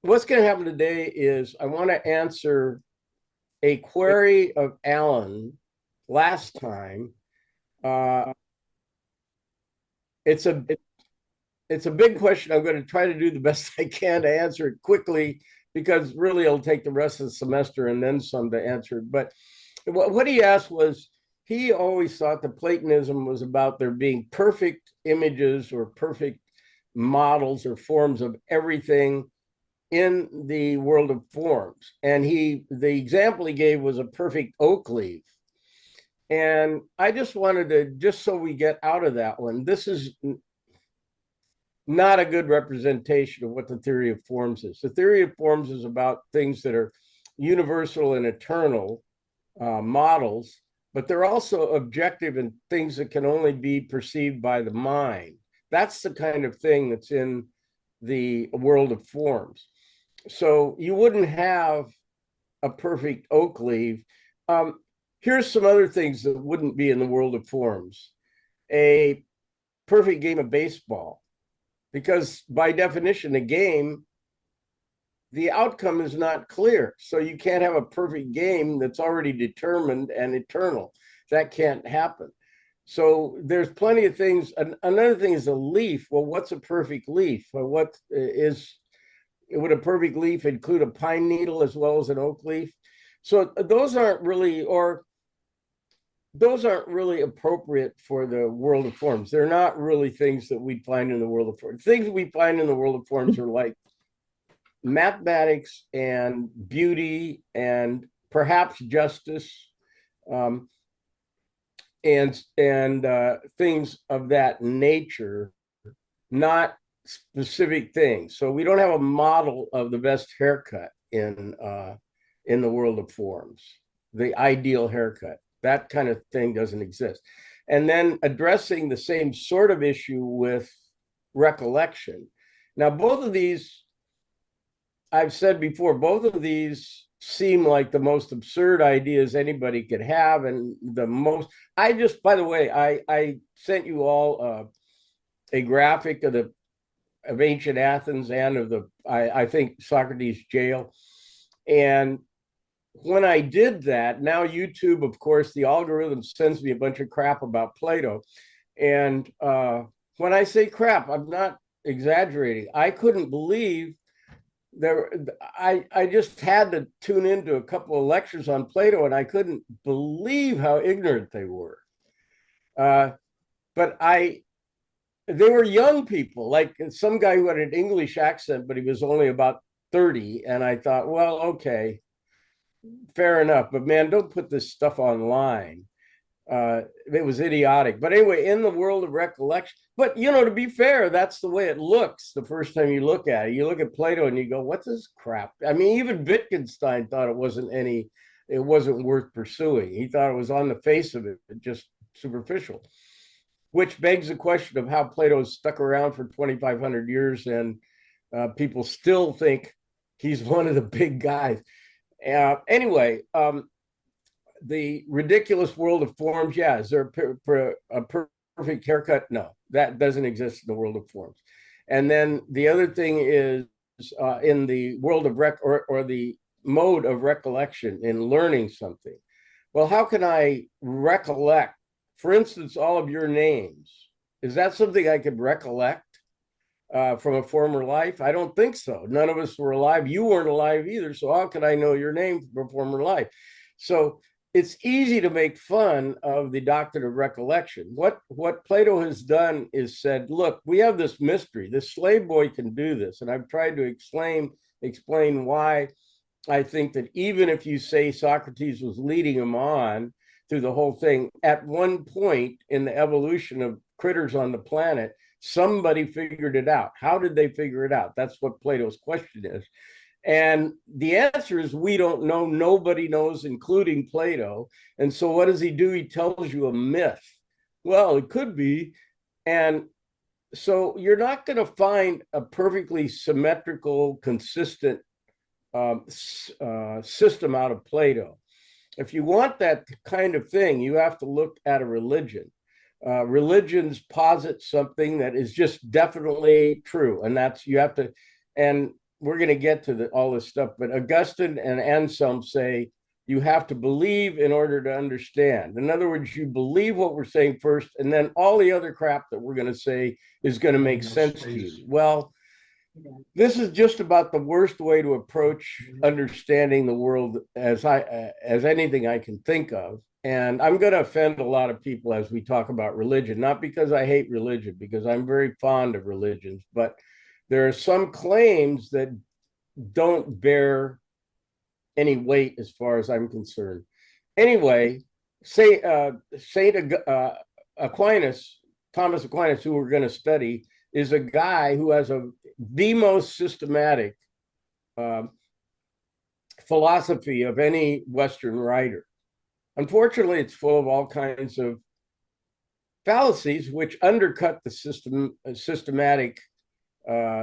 what's going to happen today is I want to answer a query of Alan last time. Uh, it's a it's a big question. I'm going to try to do the best I can to answer it quickly because really it'll take the rest of the semester and then some to answer it. But what he asked was he always thought that Platonism was about there being perfect images or perfect models or forms of everything in the world of forms. And the example he gave was a perfect oak leaf. And I just wanted to, just so we get out of that one, this is not a good representation of what the theory of forms is. The theory of forms is about things that are universal and eternal models, but they're also objective and things that can only be perceived by the mind. That's the kind of thing that's in the world of forms. So you wouldn't have a perfect oak leaf. Here's some other things that wouldn't be in the world of forms. A perfect game of baseball, because by definition, a game, the outcome is not clear. So you can't have a perfect game that's already determined and eternal. That can't happen. So there's plenty of things. Another thing is a leaf. Well, what's a perfect leaf? Well, would a perfect leaf include a pine needle as well as an oak leaf? So those aren't really appropriate for the world of forms. They're not really things that we find in the world of forms. Things we find in the world of forms are like mathematics and beauty and perhaps justice, um, and things of that nature, not specific things. So we don't have a model of the best haircut in the world of forms, the ideal haircut. That kind of thing doesn't exist. And then addressing the same sort of issue with recollection. Now, both of these, I've said before, both of these seem like the most absurd ideas anybody could have. And by the way, I sent you all a graphic of ancient Athens and of I think Socrates jail. And when I did that, now YouTube, of course, the algorithm sends me a bunch of crap about Plato. And when I say crap, I'm not exaggerating. I couldn't believe I just had to tune into a couple of lectures on Plato, and I couldn't believe how ignorant they were. But they were young people, like some guy who had an English accent, but he was only about 30. And I thought, well, okay, fair enough. But man, don't put this stuff online. It was idiotic. But anyway, in the world of recollection, but to be fair, that's the way it looks the first time you look at it. You look at Plato and you go, what's this crap? I mean, even Wittgenstein thought it wasn't worth pursuing. He thought it was on the face of it, just superficial, which begs the question of how Plato's stuck around for 2,500 years and people still think he's one of the big guys. Anyway, the ridiculous world of forms. Yeah, is there a perfect haircut? No, that doesn't exist in the world of forms. And then the other thing is in the world of or the mode of recollection in learning something. Well, how can I recollect, for instance, all of your names? Is that something I could recollect from a former life? I don't think so. None of us were alive. You weren't alive either. So how could I know your name from a former life? So it's easy to make fun of the doctrine of recollection. What Plato has done is said, look, we have this mystery. This slave boy can do this. And I've tried to explain why I think that even if you say Socrates was leading him on through the whole thing, at one point in the evolution of critters on the planet, somebody figured it out. How did they figure it out? That's what Plato's question is. And the answer is we don't know. Nobody knows, including Plato. And so what does he do? He tells you a myth. Well, it could be. And so you're not going to find a perfectly symmetrical, consistent system out of Plato. If you want that kind of thing, you have to look at a religion. Religions posit something that is just definitely true. And you have to, and we're going to get to all this stuff, but Augustine and Anselm say you have to believe in order to understand. In other words, you believe what we're saying first, and then all the other crap that we're going to say is going to make sense to you. Well, this is just about the worst way to approach understanding the world as anything I can think of. And I'm going to offend a lot of people as we talk about religion, not because I hate religion, because I'm very fond of religions, but there are some claims that don't bear any weight as far as I'm concerned. Anyway, Saint Aquinas, Thomas Aquinas, who we're going to study, is a guy who has the most systematic philosophy of any Western writer. Unfortunately, it's full of all kinds of fallacies which undercut the systematic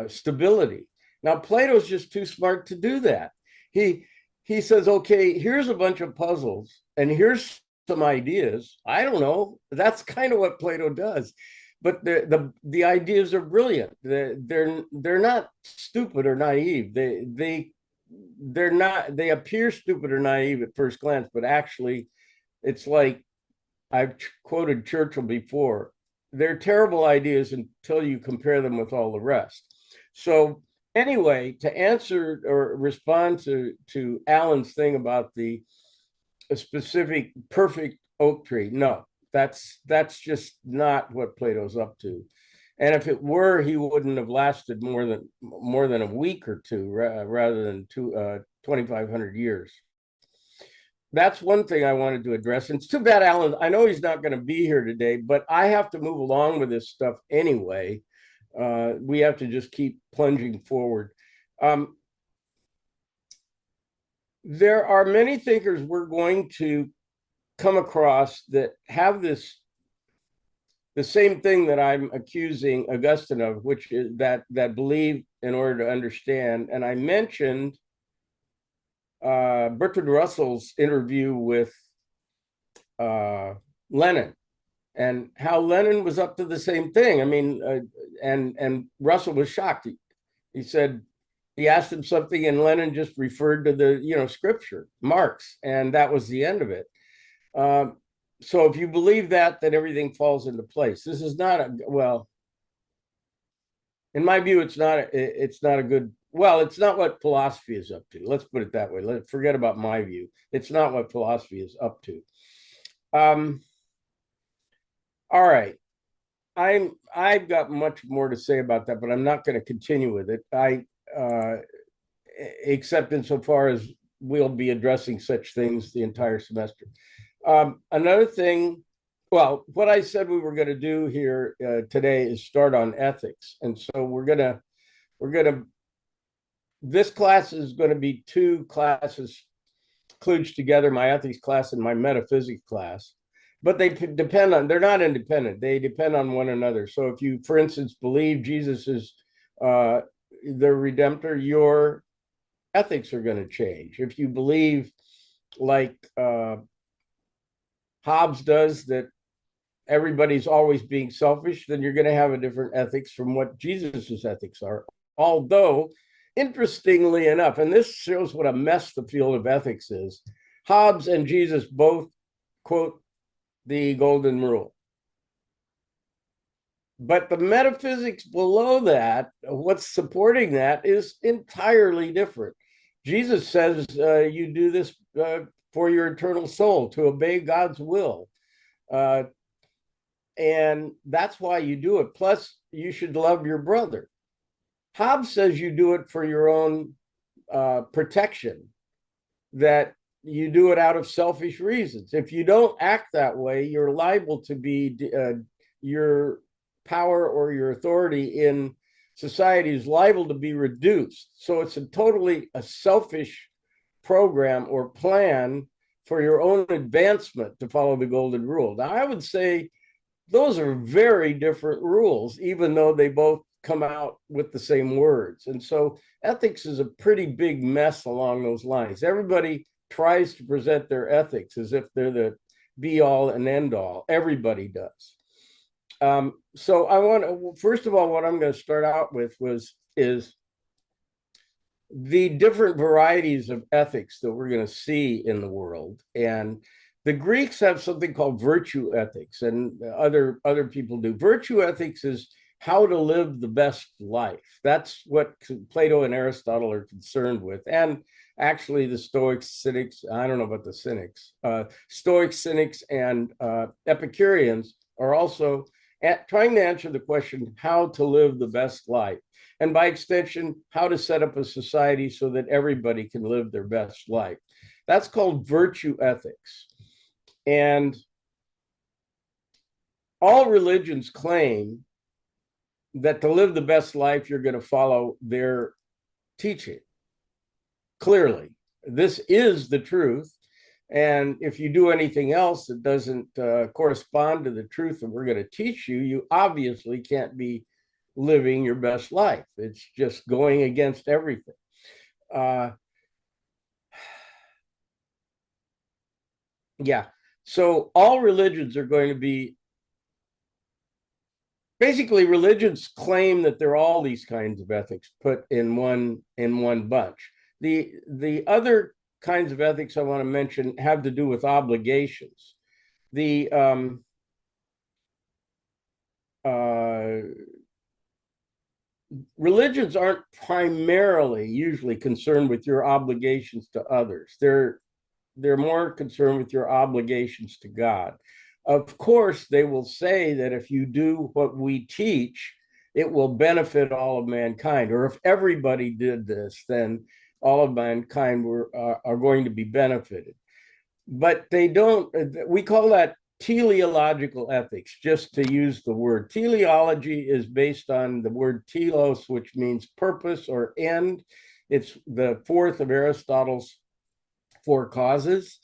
stability. Now, Plato's just too smart to do that. He says, okay, here's a bunch of puzzles, and here's some ideas. I don't know. That's kind of what Plato does. But the ideas are brilliant. They're not stupid or naive. They're not. They appear stupid or naive at first glance, but actually, it's like I've quoted Churchill before. They're terrible ideas until you compare them with all the rest. So anyway, to answer or respond to Alan's thing about the specific perfect oak tree, no, that's just not what Plato's up to. And if it were, he wouldn't have lasted more than a week or two rather than 2,500 years. That's one thing I wanted to address. And it's too bad, Alan. I know he's not going to be here today, but I have to move along with this stuff anyway. We have to just keep plunging forward. There are many thinkers we're going to come across that have the same thing that I'm accusing Augustine of, which is that believe in order to understand. And I mentioned Bertrand Russell's interview with Lenin, and how Lenin was up to the same thing. I mean, and Russell was shocked. He said he asked him something, and Lenin just referred to the scripture, Marx, and that was the end of it. So if you believe that, then everything falls into place. This is not well, in my view, it's not a good. Well, it's not what philosophy is up to. Let's put it that way. Let's forget about my view. It's not what philosophy is up to. All right. I've got much more to say about that, but I'm not going to continue with it. Except insofar as we'll be addressing such things the entire semester. Another thing, well, what I said we were going to do here today is start on ethics, and so we're gonna. This class is going to be two classes kludged together: my ethics class and my metaphysics class. But they're not independent. They depend on one another. So if you, for instance, believe Jesus is the Redemptor, your ethics are going to change. If you believe, like Hobbes does, that everybody's always being selfish, then you're going to have a different ethics from what Jesus's ethics are. Although, interestingly enough, and this shows what a mess the field of ethics is, Hobbes and Jesus both quote the Golden Rule. But the metaphysics below that, what's supporting that, is entirely different. Jesus says you do this for your eternal soul, to obey God's will. And that's why you do it. Plus, you should love your brother. Hobbes says you do it for your own protection, that you do it out of selfish reasons. If you don't act that way, you're liable to be your power or your authority in society is liable to be reduced. So it's totally a selfish program or plan for your own advancement to follow the Golden Rule. Now, I would say those are very different rules, even though they both come out with the same words. And so ethics is a pretty big mess along those lines. Everybody tries to present their ethics as if they're the be all and end all. Everybody does. So I want to, first of all, what I'm going to start out with is the different varieties of ethics that we're going to see in the world. And the Greeks have something called virtue ethics, and other people do. Virtue ethics is how to live the best life. That's what Plato and Aristotle are concerned with. And actually the Stoics, Cynics, I don't know about the Cynics, Stoics, Cynics, and Epicureans are also trying to answer the question how to live the best life. And by extension, how to set up a society so that everybody can live their best life. That's called virtue ethics. And all religions claim that to live the best life, you're going to follow their teaching. Clearly, this is the truth. And if you do anything else that doesn't correspond to the truth that we're going to teach you, you obviously can't be living your best life. It's just going against everything. Yeah. So all religions are going to be, basically religions claim that there are all these kinds of ethics put in one bunch. The other kinds of ethics I want to mention have to do with obligations. The religions aren't primarily usually concerned with your obligations to others. They're more concerned with your obligations to God. Of course, they will say that if you do what we teach, it will benefit all of mankind. Or if everybody did this, then all of mankind are going to be benefited. But they don't, we call that teleological ethics, just to use the word. Teleology is based on the word telos, which means purpose or end. It's the fourth of Aristotle's four causes.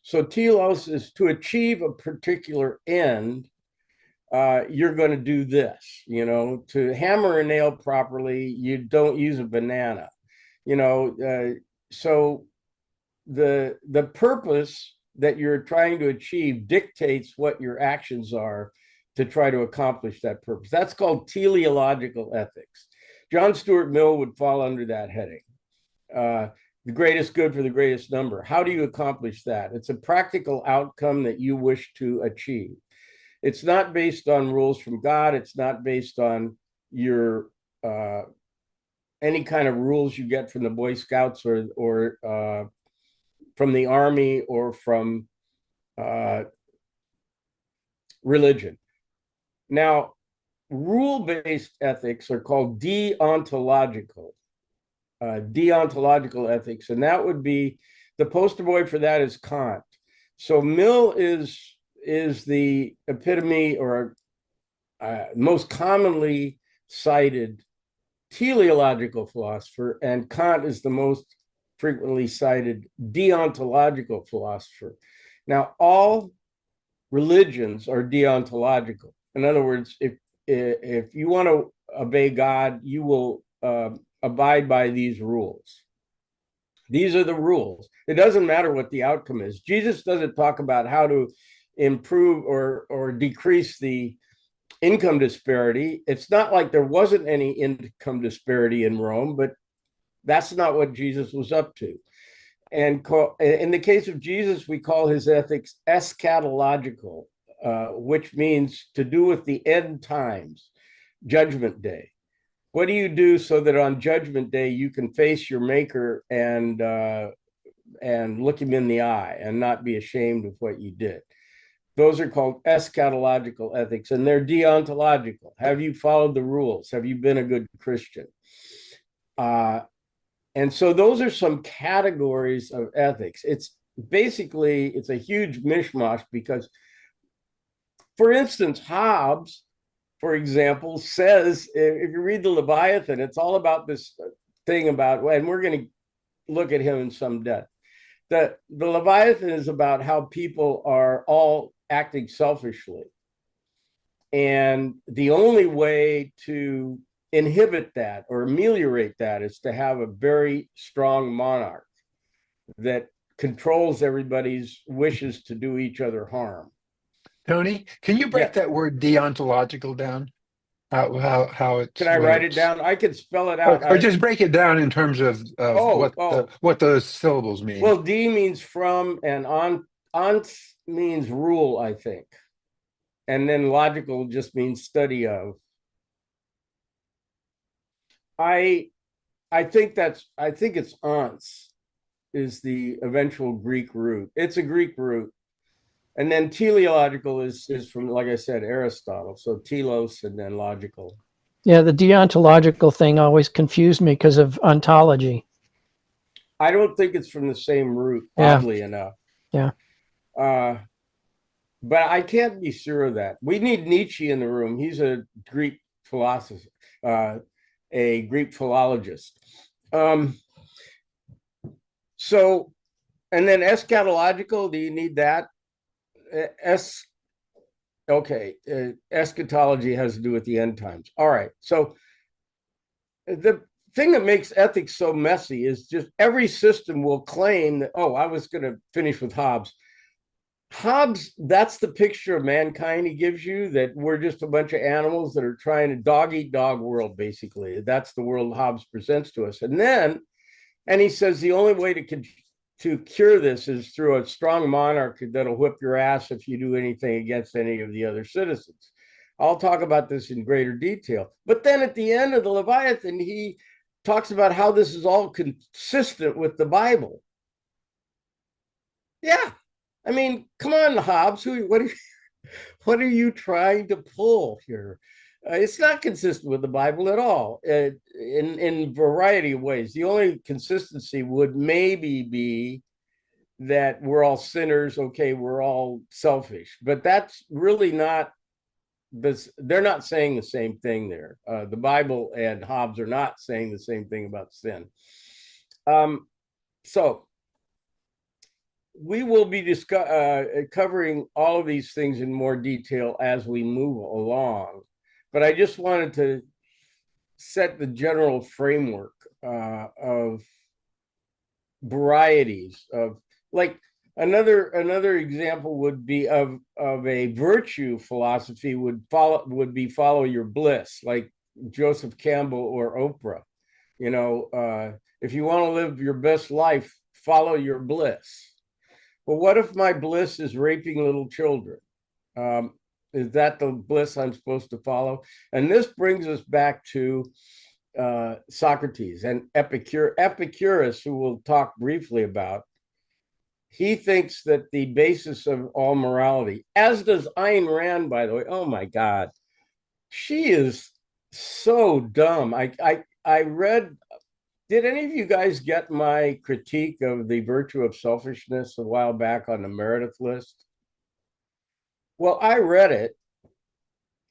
So telos is to achieve a particular end. You're going to do this, to hammer a nail properly, you don't use a banana, so the purpose that you're trying to achieve dictates what your actions are to try to accomplish that purpose. That's called teleological ethics. John Stuart Mill would fall under that heading. The greatest good for the greatest number. How do you accomplish that? It's a practical outcome that you wish to achieve. It's not based on rules from God. It's not based on your any kind of rules you get from the Boy Scouts or from the Army or from religion. Now, rule-based ethics are called deontological. Deontological ethics, and that would be, the poster boy for that is Kant. So Mill is the epitome or most commonly cited teleological philosopher, and Kant is the most frequently cited deontological philosopher. Now, all religions are deontological. In other words, if you want to obey God, you will abide by these rules. These are the rules. It doesn't matter what the outcome is. Jesus doesn't talk about how to improve or decrease the income disparity. It's not like there wasn't any income disparity in Rome, but that's not what Jesus was up to. And in the case of Jesus, we call his ethics eschatological, which means to do with the end times, Judgment Day. What do you do so that on Judgment Day you can face your Maker and look him in the eye and not be ashamed of what you did? Those are called eschatological ethics, and they're deontological. Have you followed the rules? Have you been a good Christian? And so those are some categories of ethics. It's a huge mishmash because, for instance, Hobbes, for example, says, if you read the Leviathan, it's all about this thing about, and we're going to look at him in some depth. The Leviathan is about how people are all acting selfishly. And the only way to inhibit that or ameliorate that is to have a very strong monarch that controls everybody's wishes to do each other harm. Tony, can you break that word deontological down? how Can it I what write it it's down? I could spell it or, out. or just break it down in terms of Oh, oh. what those syllables mean. Well, D means from, and on means rule, I think. And then logical just means study of. I I think it's aunts is the eventual Greek root. It's a Greek root. And then teleological is from, like I said, Aristotle. So telos and then logical. Yeah, the deontological thing always confused me because of ontology. I don't think it's from the same root, Yeah, oddly enough. yeah. Uh, but I can't be sure of that. We need Nietzsche in the room. He's a Greek philosopher, uh, a Greek philologist. Um, so, and then eschatological, do you need that? Es, okay, eschatology has to do with the end times. All right. So the thing that makes ethics so messy is just every system will claim that, oh, I was going to finish with Hobbes. Hobbes, that's the picture of mankind he gives you, that we're just a bunch of animals that are trying to dog eat dog world, basically. That's the world Hobbes presents to us. And he says the only way to cure this is through a strong monarch that'll whip your ass if you do anything against any of the other citizens. I'll talk about this in greater detail. But then at the end of the Leviathan, he talks about how this is all consistent with the Bible. Yeah. I mean, come on, Hobbes. What are you trying to pull here? It's not consistent with the Bible at all, in a variety of ways. The only consistency would maybe be that we're all sinners. Okay, we're all selfish, but that's really not this. They're not saying the same thing there. The Bible and Hobbes are not saying the same thing about sin. So we will be covering all of these things in more detail as we move along. But I just wanted to set the general framework of varieties of, like, another example would be of a virtue philosophy would be follow your bliss, like Joseph Campbell or Oprah. If you want to live your best life, follow your bliss. Well, what if my bliss is raping little children? Is that the bliss I'm supposed to follow? And this brings us back to Socrates and Epicurus, who we'll talk briefly about. He thinks that the basis of all morality, as does Ayn Rand, by the way. Oh my God, she is so dumb. I read. Did any of you guys get my critique of the virtue of selfishness a while back on the Meredith list? Well, I read it.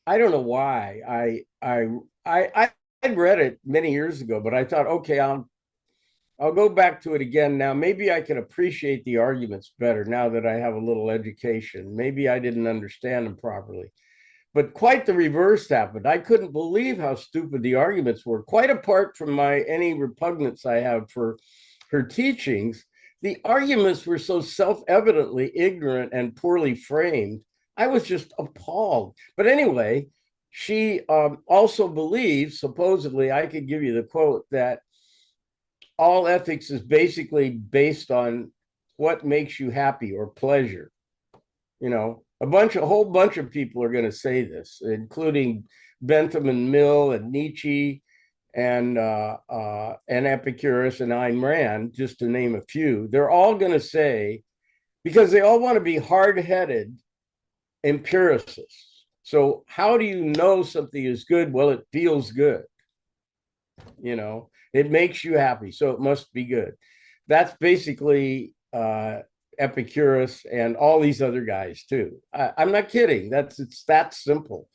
I don't know why. I read it many years ago, but I thought, okay, I'll go back to it again now. Maybe I can appreciate the arguments better now that I have a little education. Maybe I didn't understand them properly. But quite the reverse happened. I couldn't believe how stupid the arguments were. Quite apart from any repugnance I have for her teachings, the arguments were so self-evidently ignorant and poorly framed. I was just appalled. But anyway, she also believes, supposedly, I could give you the quote, that all ethics is basically based on what makes you happy or pleasure. A whole bunch of people are going to say this, including Bentham and Mill and Nietzsche and Epicurus and Ayn Rand, just to name a few. They're all going to say, because they all want to be hard-headed empiricists. So how do you know something is good? Well, it feels good. It makes you happy, so it must be good. That's basically Epicurus and all these other guys too. I'm not kidding. It's that simple.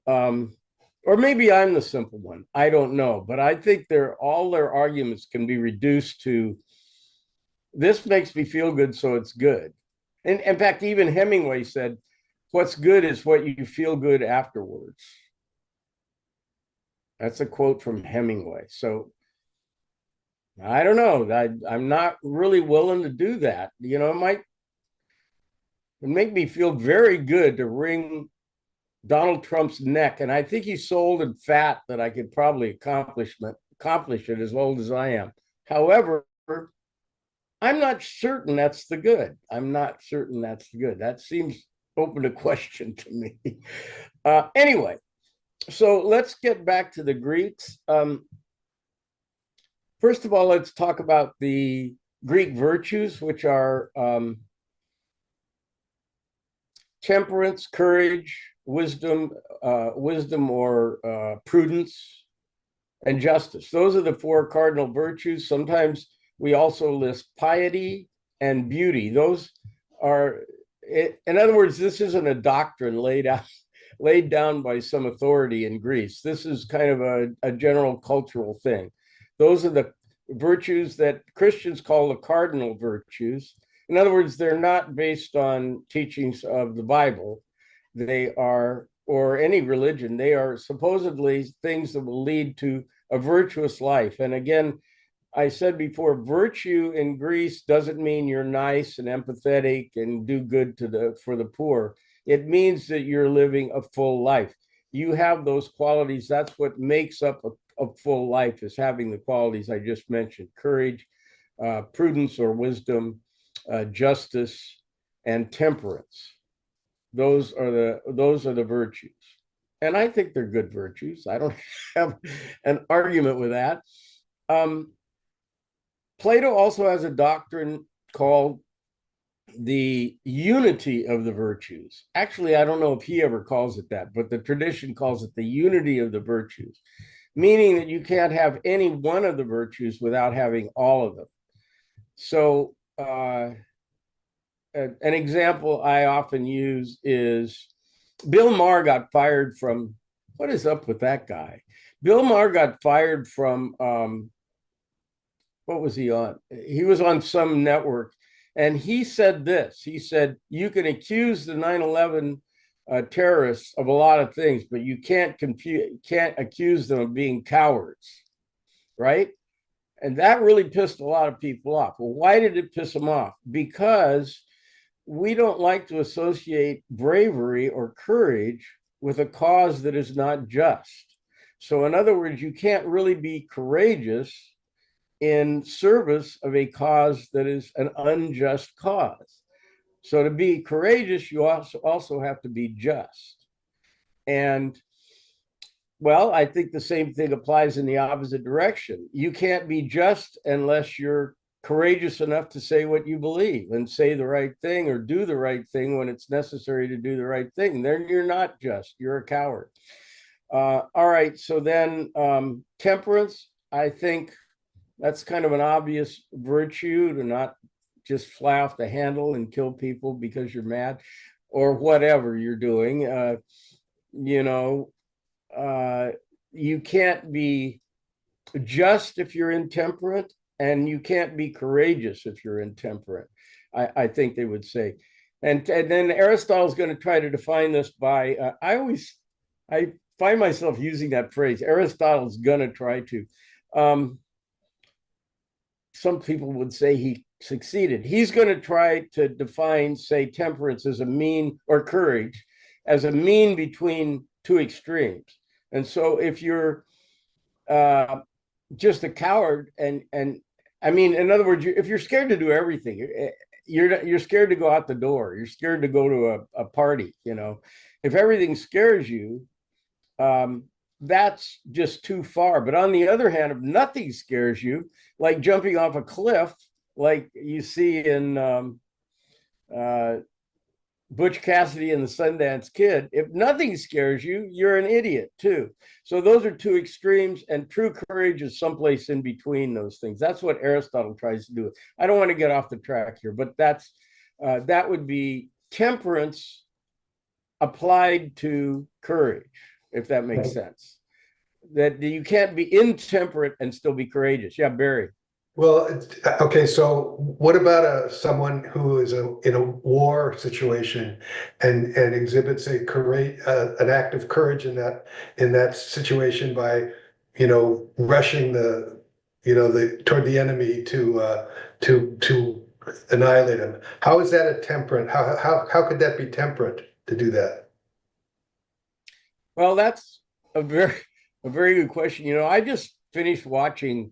Or maybe I'm the simple one. I don't know, but I think all their arguments can be reduced to, this makes me feel good, so it's good. And in fact, even Hemingway said, what's good is what you feel good afterwards. That's a quote from Hemingway. So I don't know. I'm not really willing to do that. It might make me feel very good to wring Donald Trump's neck, and I think he's so old and fat that I could probably accomplish it as old as I am. However, I'm not certain that's the good. I'm not certain that's the good. That seems open to question to me. Anyway, so let's get back to the Greeks. First of all, let's talk about the Greek virtues, which are temperance, courage, wisdom, or prudence, and justice. Those are the four cardinal virtues. Sometimes we also list piety and beauty. Those are, in other words, this isn't a doctrine laid down by some authority in Greece. This is kind of a general cultural thing. Those are the virtues that Christians call the cardinal virtues. In other words, they're not based on teachings of the Bible. They are, or any religion, they are supposedly things that will lead to a virtuous life. And again, I said before, virtue in Greece doesn't mean you're nice and empathetic and do good for the poor. It means that you're living a full life. You have those qualities. That's what makes up a full life, is having the qualities I just mentioned: courage, prudence or wisdom, justice, and temperance. Those are the virtues. And I think they're good virtues. I don't have an argument with that. Plato also has a doctrine called the unity of the virtues. Actually, I don't know if he ever calls it that, but the tradition calls it the unity of the virtues, meaning that you can't have any one of the virtues without having all of them. So an example I often use is Bill Maher got fired from, what is up with that guy? Bill Maher got fired from, what was he on? He was on some network, and he said this. He said, you can accuse the 9/11 terrorists of a lot of things, but you can't accuse them of being cowards, right? And that really pissed a lot of people off. Well, why did it piss them off? Because we don't like to associate bravery or courage with a cause that is not just. So in other words, you can't really be courageous in service of a cause that is an unjust cause. So to be courageous, you also have to be just. And well, I think the same thing applies in the opposite direction. You can't be just unless you're courageous enough to say what you believe and say the right thing or do the right thing when it's necessary to do the right thing. Then you're not just, you're a coward. All right, so then temperance, I think that's kind of an obvious virtue, to not just fly off the handle and kill people because you're mad or whatever you're doing. You can't be just if you're intemperate, and you can't be courageous if you're intemperate, I think they would say. And then Aristotle's going to try to define this by, I find myself using that phrase, Aristotle's going to try to. Some people would say he succeeded. He's going to try to define, say, temperance as a mean, or courage as a mean between two extremes. And so if you're just a coward, and I mean, in other words, if you're scared to do everything, you're scared to go out the door, you're scared to go to a party, if everything scares you, that's just too far. But on the other hand, if nothing scares you, like jumping off a cliff, like you see in Butch Cassidy and the Sundance Kid, if nothing scares you, you're an idiot too. So those are two extremes, and true courage is someplace in between those things. That's what Aristotle tries to do. I don't want to get off the track here, but that would be temperance applied to courage, if that makes sense. That you can't be intemperate and still be courageous. Yeah, Barry. Well, okay, so what about someone who is in a war situation and exhibits an act of courage in that situation by, rushing toward the enemy to annihilate him? How is that a temperate? How could that be temperate to do that? Well, that's a very good question. You know, I just finished watching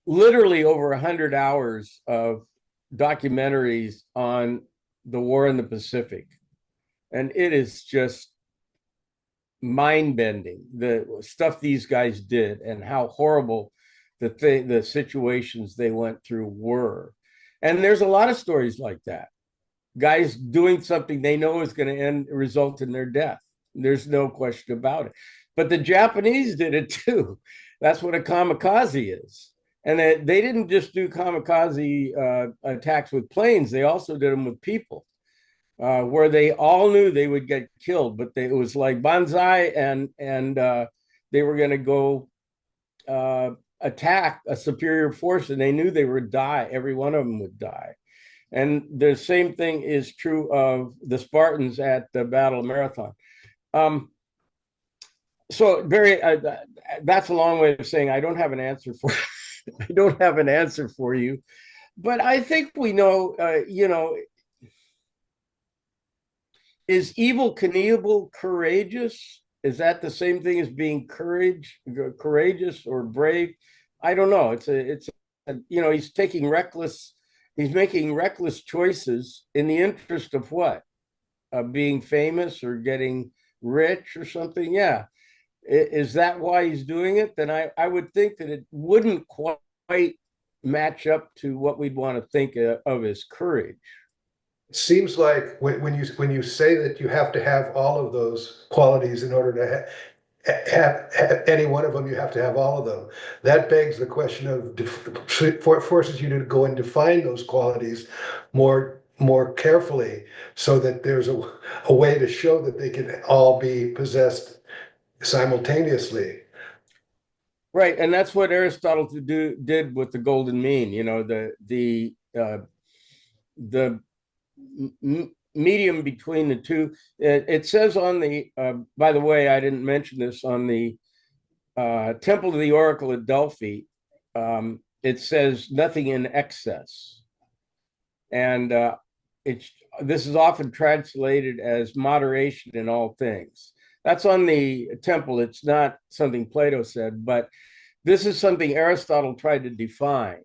literally over 100 hours of documentaries on the war in the Pacific, and it is just mind-bending the stuff these guys did and how horrible the situations they went through were. And there's a lot of stories like that. Guys doing something they know is going to result in their death. There's no question about it. But the Japanese did it too. That's what a kamikaze is. And they didn't just do kamikaze attacks with planes. They also did them with people, where they all knew they would get killed. But it was like banzai, and they were going to go attack a superior force, and they knew they would die. Every one of them would die. And the same thing is true of the Spartans at the Battle of Marathon. So Barry, that's a long way of saying I don't have an answer for I don't have an answer for you, but I think we know. You know, is Evel Knievel courageous? Is that the same thing as being courageous or brave? I don't know. You know, he's making reckless choices in the interest of what? Being famous or getting rich or something? Yeah. Is that why he's doing it? Then I would think that it wouldn't quite match up to what we'd want to think of as courage. It seems like when you say that you have to have all of those qualities in order to have any one of them, you have to have all of them. That begs the question of forces you to go and define those qualities more carefully, so that there's a way to show that they can all be possessed simultaneously. Right, and that's what Aristotle did with the golden mean. You know, the medium between the two. It says on the, by the way, I didn't mention this, on the Temple of the Oracle at Delphi, it says nothing in excess. And this is often translated as moderation in all things. That's on the temple. It's not something Plato said, but this is something Aristotle tried to define.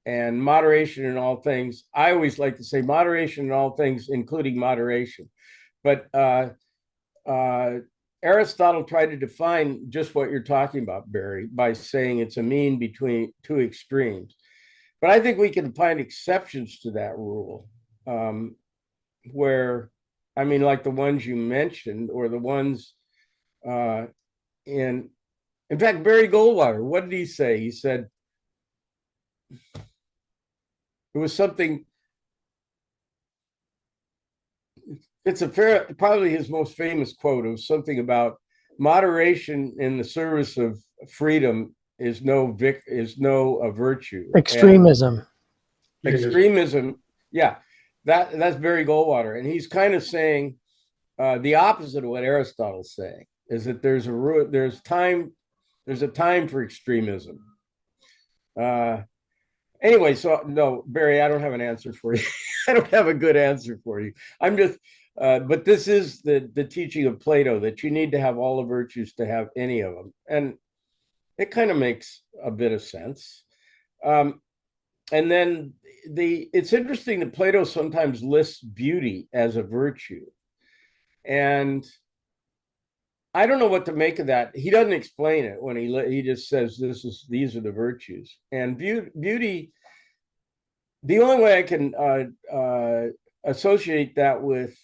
And moderation in all things, I always like to say moderation in all things, including moderation. But Aristotle tried to define just what you're talking about, Barry, by saying it's a mean between two extremes. But I think we can find exceptions to that rule, where, I mean, like the ones you mentioned, or the ones in fact, Barry Goldwater, what did he say? He said, it was something, it's probably his most famous quote. It was something about moderation in the service of freedom is no virtue. Extremism. And extremism, yeah, that's Barry Goldwater, and he's kind of saying the opposite of what Aristotle's saying, is that there's a time for extremism. Anyway, so no, Barry, I don't have an answer for you. I don't have a good answer for you. I'm just, but this is the teaching of Plato, that you need to have all the virtues to have any of them. And it kind of makes a bit of sense. And then it's interesting that Plato sometimes lists beauty as a virtue. And I don't know what to make of that. He doesn't explain it when he just says these are the virtues. And beauty, the only way I can associate that with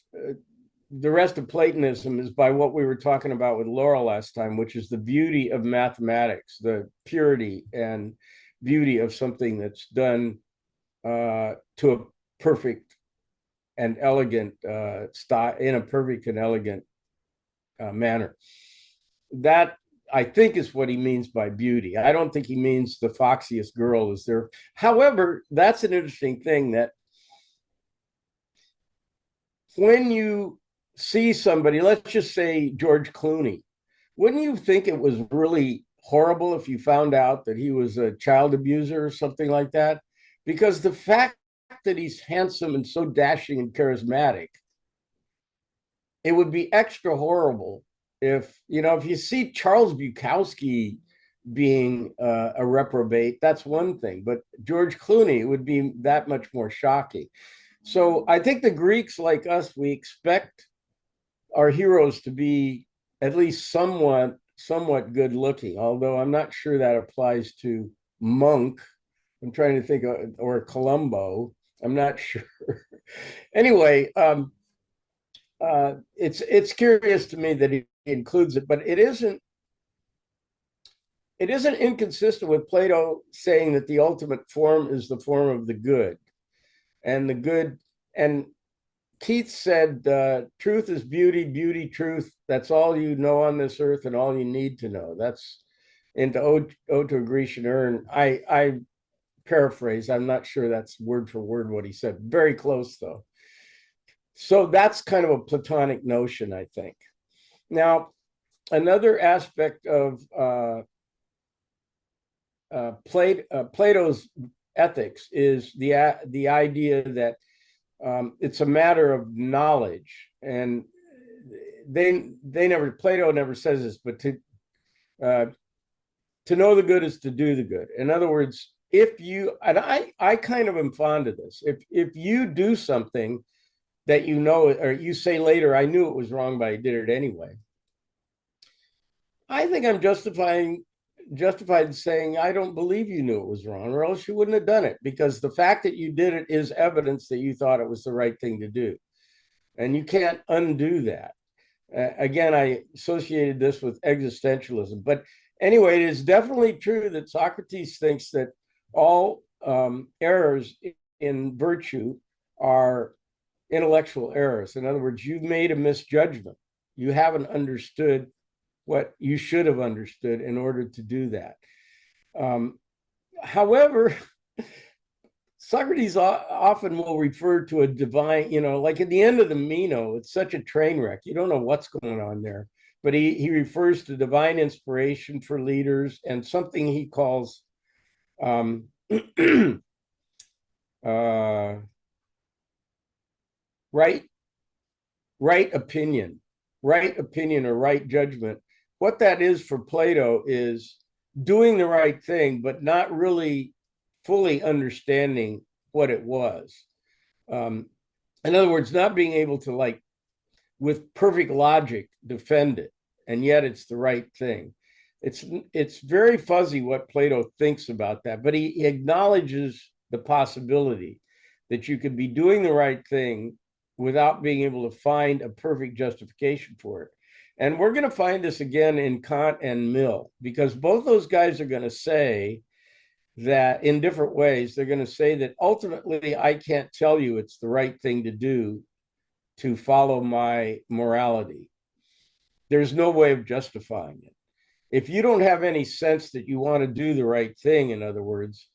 the rest of Platonism is by what we were talking about with Laura last time, which is the beauty of mathematics, the purity and beauty of something that's done to a perfect and elegant style, in a perfect and elegant manner. That, I think, is what he means by beauty. I don't think he means the foxiest girl is there. However, that's an interesting thing, that when you see somebody, let's just say George Clooney, wouldn't you think it was really horrible if you found out that he was a child abuser or something like that? Because the fact that he's handsome and so dashing and charismatic, it would be extra horrible if you see Charles Bukowski being a reprobate, that's one thing, but George Clooney would be that much more shocking. So I think the Greeks, like us, we expect our heroes to be at least somewhat good looking, although I'm not sure that applies to Monk. I'm trying to think or Columbo. I'm not sure. Anyway, it's curious to me that he includes it, but it isn't inconsistent with Plato saying that the ultimate form is the form of the good, and the good. And Keats said, truth is beauty, beauty, truth. That's all you know on this earth and all you need to know. That's into Ode to a Grecian Urn. I paraphrase. I'm not sure that's word for word what he said. Very close, though. So that's kind of a Platonic notion, I think. Now, another aspect of Plato's ethics is the idea that it's a matter of knowledge, and Plato never says this, but to know the good is to do the good. In other words, if you, and I kind of am fond of this, if you do something that you know, or you say later, I knew it was wrong, but I did it anyway, I think I'm justified in saying I don't believe you knew it was wrong, or else you wouldn't have done it, because the fact that you did it is evidence that you thought it was the right thing to do, and you can't undo that. Again, I associated this with existentialism, but anyway, it is definitely true that Socrates thinks that all errors in virtue are intellectual errors. In other words, you've made a misjudgment. You haven't understood what you should have understood in order to do that. However, Socrates often will refer to a divine, like at the end of the Meno, it's such a train wreck. You don't know what's going on there, but he refers to divine inspiration for leaders and something he calls right opinion or right judgment. What that is for Plato is doing the right thing, but not really fully understanding what it was. In other words, not being able to, like, with perfect logic, defend it, and yet it's the right thing. It's very fuzzy what Plato thinks about that, but he acknowledges the possibility that you could be doing the right thing without being able to find a perfect justification for it. And we're going to find this again in Kant and Mill, because both those guys are going to say that in different ways. They're going to say that ultimately, I can't tell you it's the right thing to do to follow my morality. There's no way of justifying it. If you don't have any sense that you want to do the right thing, in other words,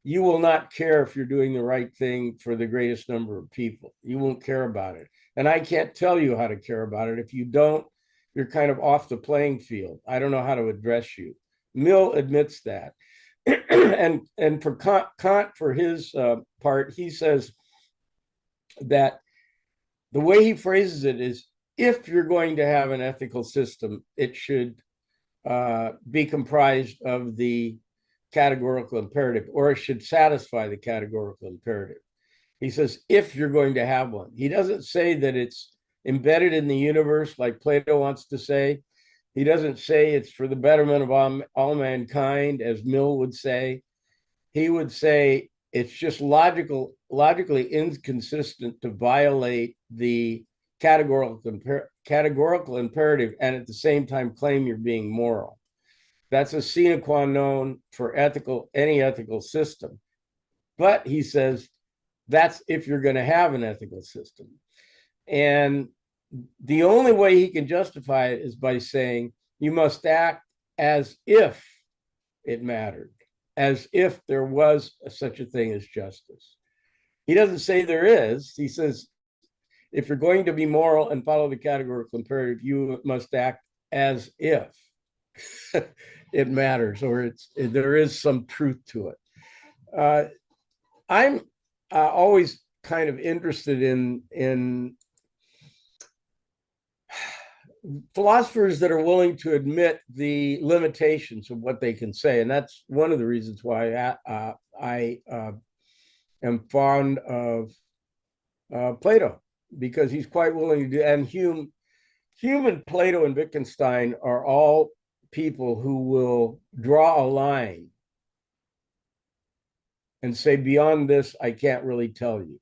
you will not care if you're doing the right thing for the greatest number of people. You won't care about it. And I can't tell you how to care about it. If you don't, you're kind of off the playing field. I don't know how to address you. Mill admits that. and for Kant, for his part, he says that the way he phrases it is, if you're going to have an ethical system, it should be comprised of the categorical imperative, or it should satisfy the categorical imperative. He says, if you're going to have one. He doesn't say that it's embedded in the universe like Plato wants to say. He doesn't say it's for the betterment of all mankind, as Mill would say. He would say it's just logically inconsistent to violate the categorical imperative and at the same time claim you're being moral. That's a sine qua non for any ethical system. But he says that's if you're going to have an ethical system. And the only way he can justify it is by saying you must act as if it mattered, as if there was such a thing as justice. He doesn't say there is. He says, if you're going to be moral and follow the categorical imperative, you must act as if it matters, or there is some truth to it. I'm always kind of interested in philosophers that are willing to admit the limitations of what they can say, and that's one of the reasons why I am fond of Plato, because he's quite willing to do. And Hume, Plato, and Wittgenstein are all people who will draw a line and say, beyond this, I can't really tell you.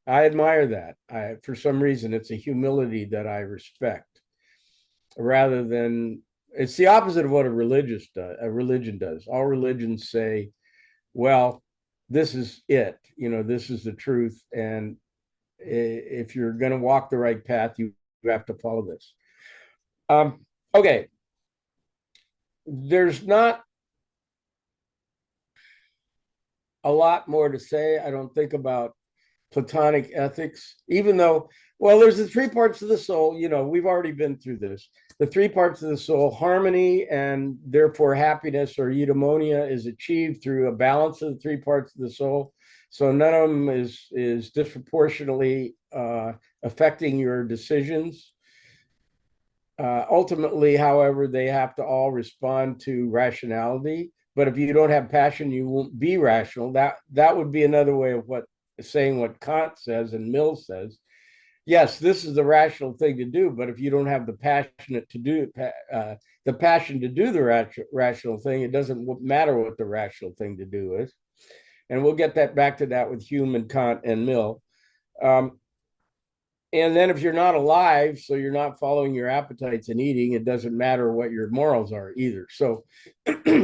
I admire that. For some reason, it's a humility that I respect, rather than, it's the opposite of what a religion does. All religions say, well, this is it, this is the truth, and if you're going to walk the right path, you have to follow this. Okay, there's not a lot more to say, I don't think, about Platonic ethics, even though, well, there's the three parts of the soul. We've already been through this. The three parts of the soul: harmony and therefore happiness, or eudaimonia, is achieved through a balance of the three parts of the soul. So none of them is disproportionately affecting your decisions. Ultimately, however, they have to all respond to rationality. But if you don't have passion, you won't be rational. That would be another way of saying what Kant says and Mill says. Yes, this is the rational thing to do, but if you don't have the passion to do the rational thing, it doesn't matter what the rational thing to do is. And we'll get back to that with Hume and Kant and Mill. And then if you're not alive, so you're not following your appetites and eating, it doesn't matter what your morals are either. So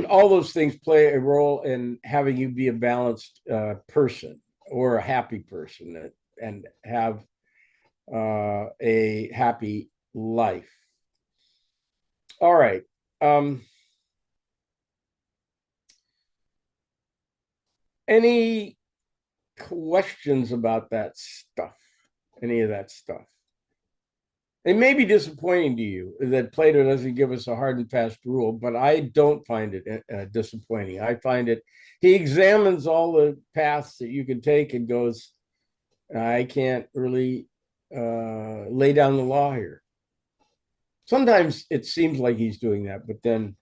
all those things play a role in having you be a balanced person, or a happy person, and have a happy life. All right. Any questions about that stuff? Any of that stuff? It may be disappointing to you that Plato doesn't give us a hard and fast rule, but I don't find it disappointing. I find he examines all the paths that you can take and goes, I can't really lay down the law here. Sometimes it seems like he's doing that, but then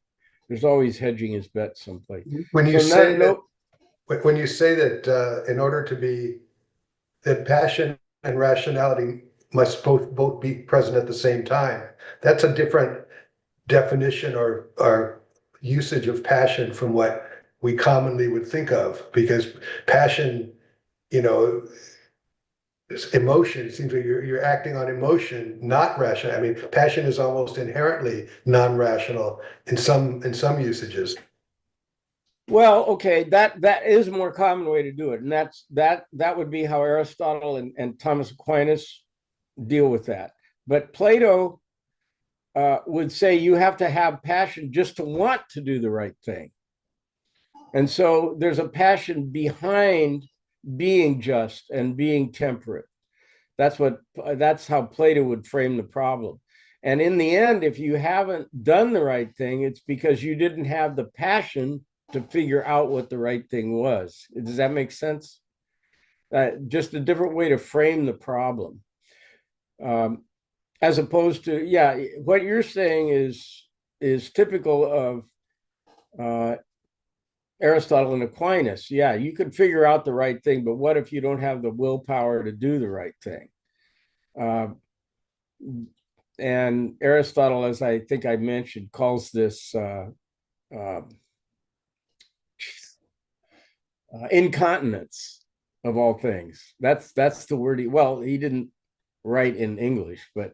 there's always hedging his bet someplace. When you say that in order to be, that passion and rationality must both be present at the same time, that's a different definition or usage of passion from what we commonly would think of, because passion, emotion, it seems like you're acting on emotion, not rational. I mean, passion is almost inherently non-rational in some usages. Well, okay, that is a more common way to do it, and that would be how Aristotle and Thomas Aquinas deal with that. But Plato would say you have to have passion just to want to do the right thing, and so there's a passion behind being just and being temperate. That's how Plato would frame the problem. And in the end, if you haven't done the right thing, it's because you didn't have the passion to figure out what the right thing was. Does that make sense? Just a different way to frame the problem. As opposed to, yeah, what you're saying is typical of Aristotle and Aquinas. Yeah, you could figure out the right thing, but what if you don't have the willpower to do the right thing? And Aristotle, as I think I mentioned, calls this incontinence, of all things. That's the word. He didn't write in English, but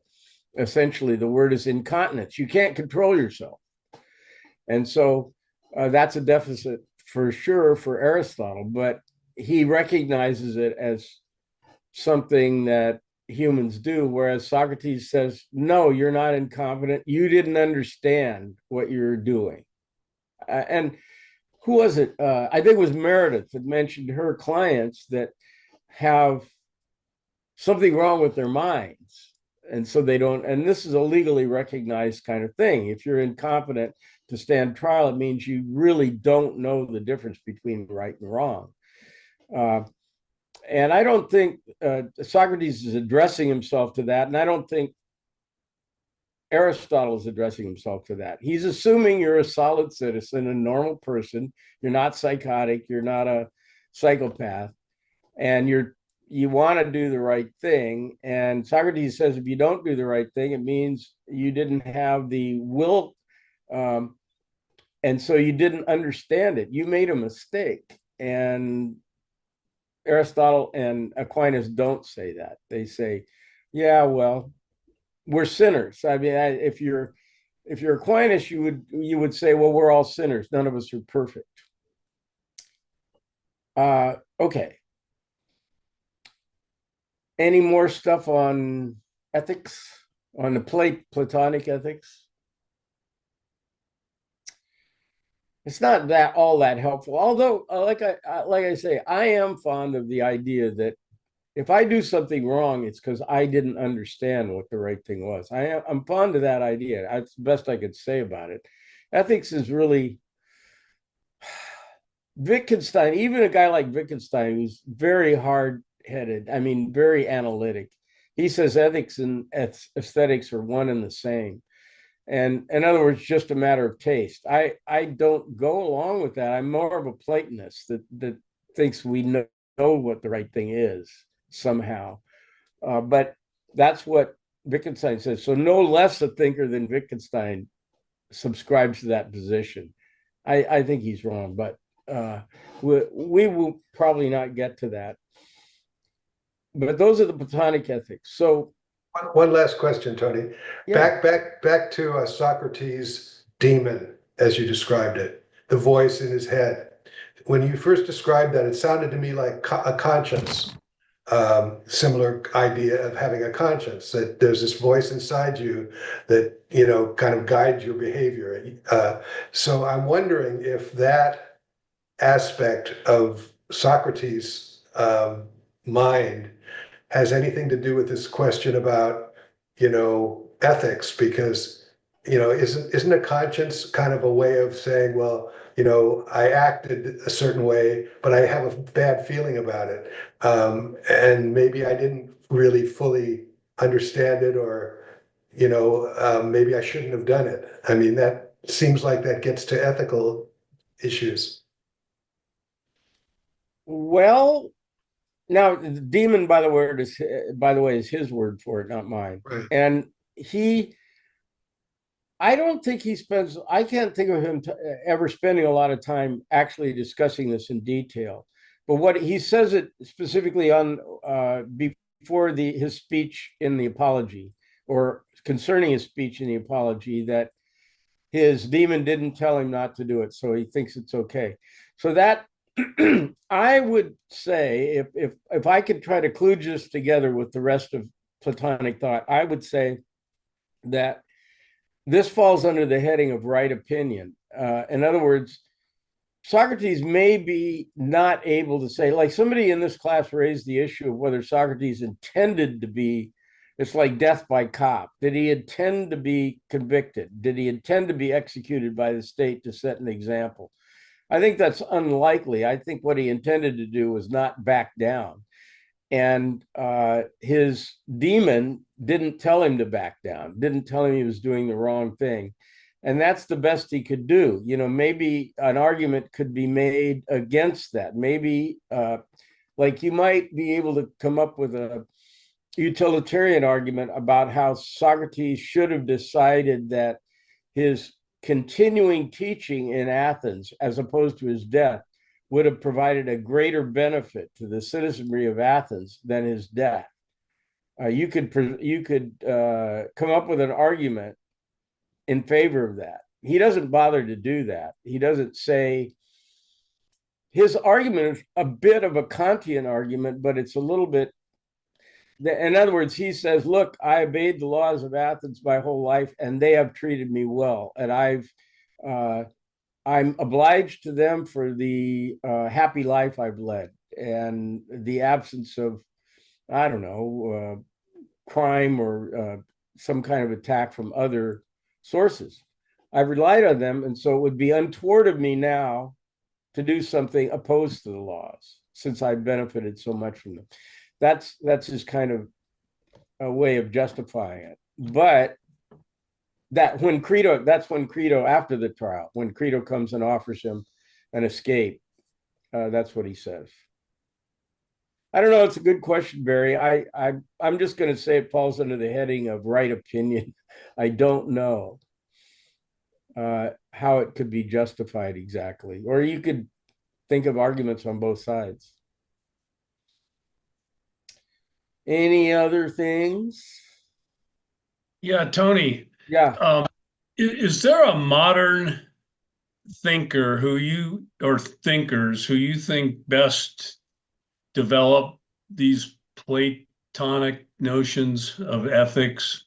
essentially the word is incontinence. You can't control yourself, and so that's a deficit for sure for Aristotle. But he recognizes it as something that humans do, whereas Socrates says, no, you're not incompetent. You didn't understand what you're doing. And who was it? I think it was Meredith that mentioned her clients that have something wrong with their minds. And so they don't, and this is a legally recognized kind of thing. If you're incompetent to stand trial, it means you really don't know the difference between right and wrong. And I don't think Socrates is addressing himself to that. And I don't think Aristotle is addressing himself to that. He's assuming you're a solid citizen, a normal person. You're not psychotic. You're not a psychopath, and you want to do the right thing. And Socrates says if you don't do the right thing, it means you didn't have the will, and so you didn't understand it. You made a mistake. And Aristotle and Aquinas don't say that. They say, yeah, well, we're sinners. I mean, if you're Aquinas, you would say, well, we're all sinners. None of us are perfect. Okay. Any more stuff on ethics, on the Platonic ethics? It's not that all that helpful. Although, like I say, I am fond of the idea that if I do something wrong, it's because I didn't understand what the right thing was. I'm fond of that idea. That's the best I could say about it. Ethics is really Wittgenstein. Even a guy like Wittgenstein, who's very hard-headed, I mean, very analytic. He says ethics and aesthetics are one and the same. And in other words, just a matter of taste. I don't go along with that. I'm more of a Platonist that thinks we know what the right thing is somehow. But that's what Wittgenstein says. So no less a thinker than Wittgenstein subscribes to that position. I think he's wrong, but we will probably not get to that. But those are the Platonic ethics. So one last question, Tony. yeah. Back to Socrates' demon, as you described it, the voice in his head. When you first described that, it sounded to me like a conscience, similar idea of having a conscience, that there's this voice inside you that, you know, kind of guides your behavior. So I'm wondering if that aspect of Socrates' mind has anything to do with this question about, you know, ethics, because, you know, isn't a conscience kind of a way of saying, well, you know, I acted a certain way, but I have a bad feeling about it. And maybe I didn't really fully understand it, or, you know, maybe I shouldn't have done it. I mean, that seems like that gets to ethical issues. Well, now the demon, by the way, is his word for it, not mine. Right. And I don't think I can't think of him ever spending a lot of time actually discussing this in detail. But what he says it specifically on before his speech in the Apology, or concerning his speech in the Apology, that his demon didn't tell him not to do it, so he thinks it's okay. So that I would say, if I could try to kludge this together with the rest of Platonic thought, I would say that this falls under the heading of right opinion. In other words, Socrates may be not able to say, like somebody in this class raised the issue of whether Socrates intended to be, it's like death by cop. Did he intend to be convicted? Did he intend to be executed by the state to set an example? I think that's unlikely. I think what he intended to do was not back down. And his demon didn't tell him to back down, didn't tell him he was doing the wrong thing. And that's the best he could do. You know, maybe an argument could be made against that. Maybe like you might be able to come up with a utilitarian argument about how Socrates should have decided that his continuing teaching in Athens, as opposed to his death, would have provided a greater benefit to the citizenry of Athens than his death. You could come up with an argument in favor of that. He doesn't bother to do that. He doesn't say, his argument is a bit of a Kantian argument, but it's a little bit, in other words, he says, look, I obeyed the laws of Athens my whole life, and they have treated me well. And I'm obliged to them for the happy life I've led and the absence of, I don't know, crime or some kind of attack from other sources. I've relied on them, and so it would be untoward of me now to do something opposed to the laws, since I've benefited so much from them. That's just kind of a way of justifying it. But that's when Credo, after the trial, when Credo comes and offers him an escape, that's what he says. I don't know. It's a good question, Barry. I'm just going to say it falls under the heading of right opinion. I don't know how it could be justified exactly, or you could think of arguments on both sides. Any other things? Yeah, Tony, Yeah. is there a modern thinker or thinkers who you think best develop these Platonic notions of ethics?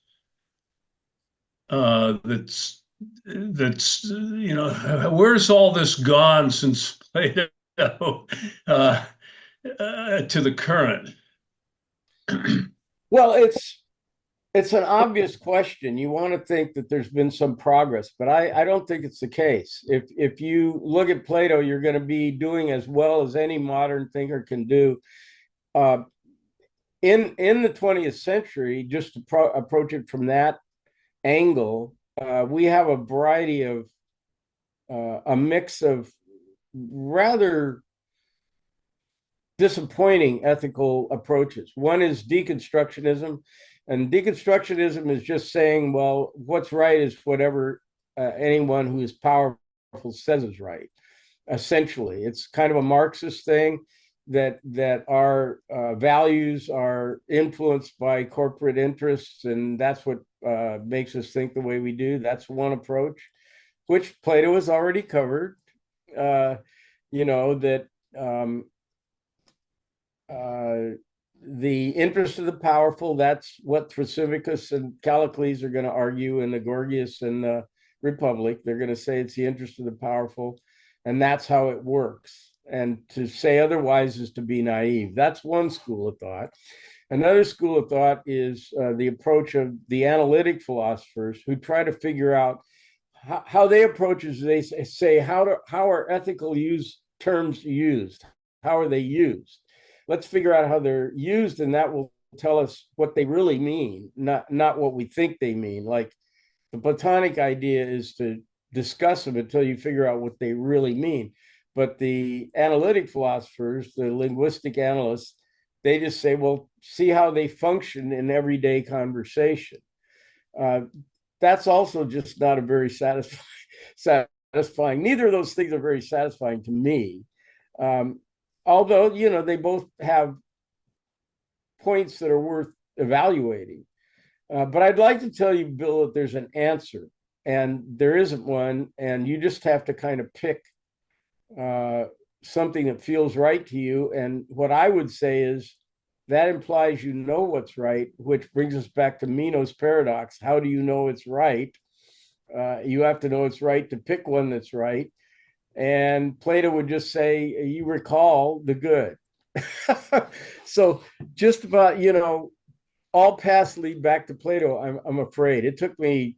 Where's all this gone since Plato to the current? Well, it's an obvious question. You want to think that there's been some progress, but I don't think it's the case. If you look at Plato, you're going to be doing as well as any modern thinker can do. In the 20th century, just to approach it from that angle, we have a variety of a mix of rather disappointing ethical approaches. One is deconstructionism, and deconstructionism is just saying, well, what's right is whatever anyone who is powerful says is right. Essentially, it's kind of a Marxist thing that our values are influenced by corporate interests, and that's what makes us think the way we do. That's one approach, which Plato has already covered. That the interest of the powerful, that's what Thrasymachus and Callicles are going to argue, and the Gorgias and the Republic. They're going to say it's the interest of the powerful, and that's how it works. And to say otherwise is to be naive. That's one school of thought. Another school of thought is the approach of the analytic philosophers, who try to figure out how they approach is they say, how are ethical terms used? How are they used? Let's figure out how they're used, and that will tell us what they really mean, not what we think they mean. Like the Platonic idea is to discuss them until you figure out what they really mean. But the analytic philosophers, the linguistic analysts, they just say, well, see how they function in everyday conversation. That's also just not a very satisfying. Neither of those things are very satisfying to me. Although, they both have points that are worth evaluating. But I'd like to tell you, Bill, that there's an answer, and there isn't one, and you just have to kind of pick something that feels right to you. And what I would say is that implies you know what's right, which brings us back to Meno's paradox. How do you know it's right? You have to know it's right to pick one that's right. And Plato would just say, you recall the good. So just about, all paths lead back to Plato, I'm afraid. It took me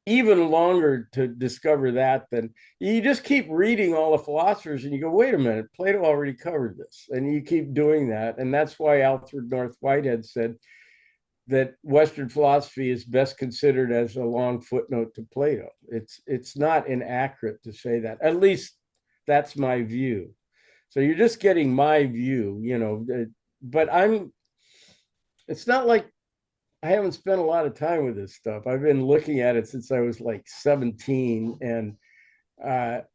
even longer to discover that than you just keep reading all the philosophers and you go, wait a minute, Plato already covered this. And you keep doing that. And that's why Alfred North Whitehead said that Western philosophy is best considered as a long footnote to Plato. It's not inaccurate to say that. At least that's my view. So you're just getting my view, but it's not like I haven't spent a lot of time with this stuff. I've been looking at it since I was like 17. And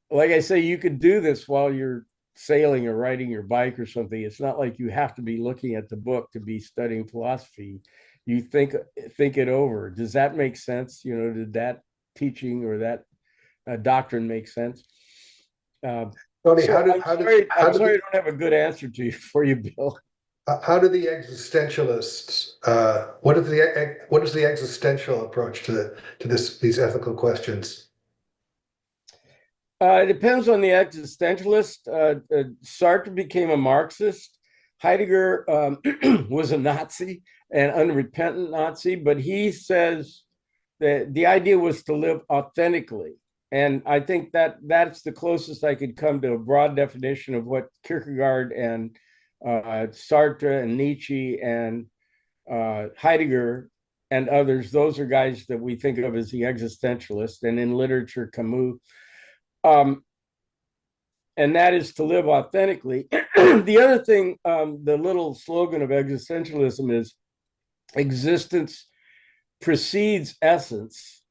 like I say, you could do this while you're sailing or riding your bike or something. It's not like you have to be looking at the book to be studying philosophy. You think it over. Does that make sense? Did that teaching or that doctrine make sense? Tony, I'm sorry I don't have a good answer for you, Bill. How do the existentialists? What is the existential approach to these ethical questions? It depends on the existentialist. Sartre became a Marxist. Heidegger was a Nazi, an unrepentant Nazi, but he says that the idea was to live authentically. And I think that's the closest I could come to a broad definition of what Kierkegaard and Sartre and Nietzsche and Heidegger and others. Those are guys that we think of as the existentialists, and in literature, Camus. Um, and that is to live authentically. The other thing, the little slogan of existentialism is existence precedes essence.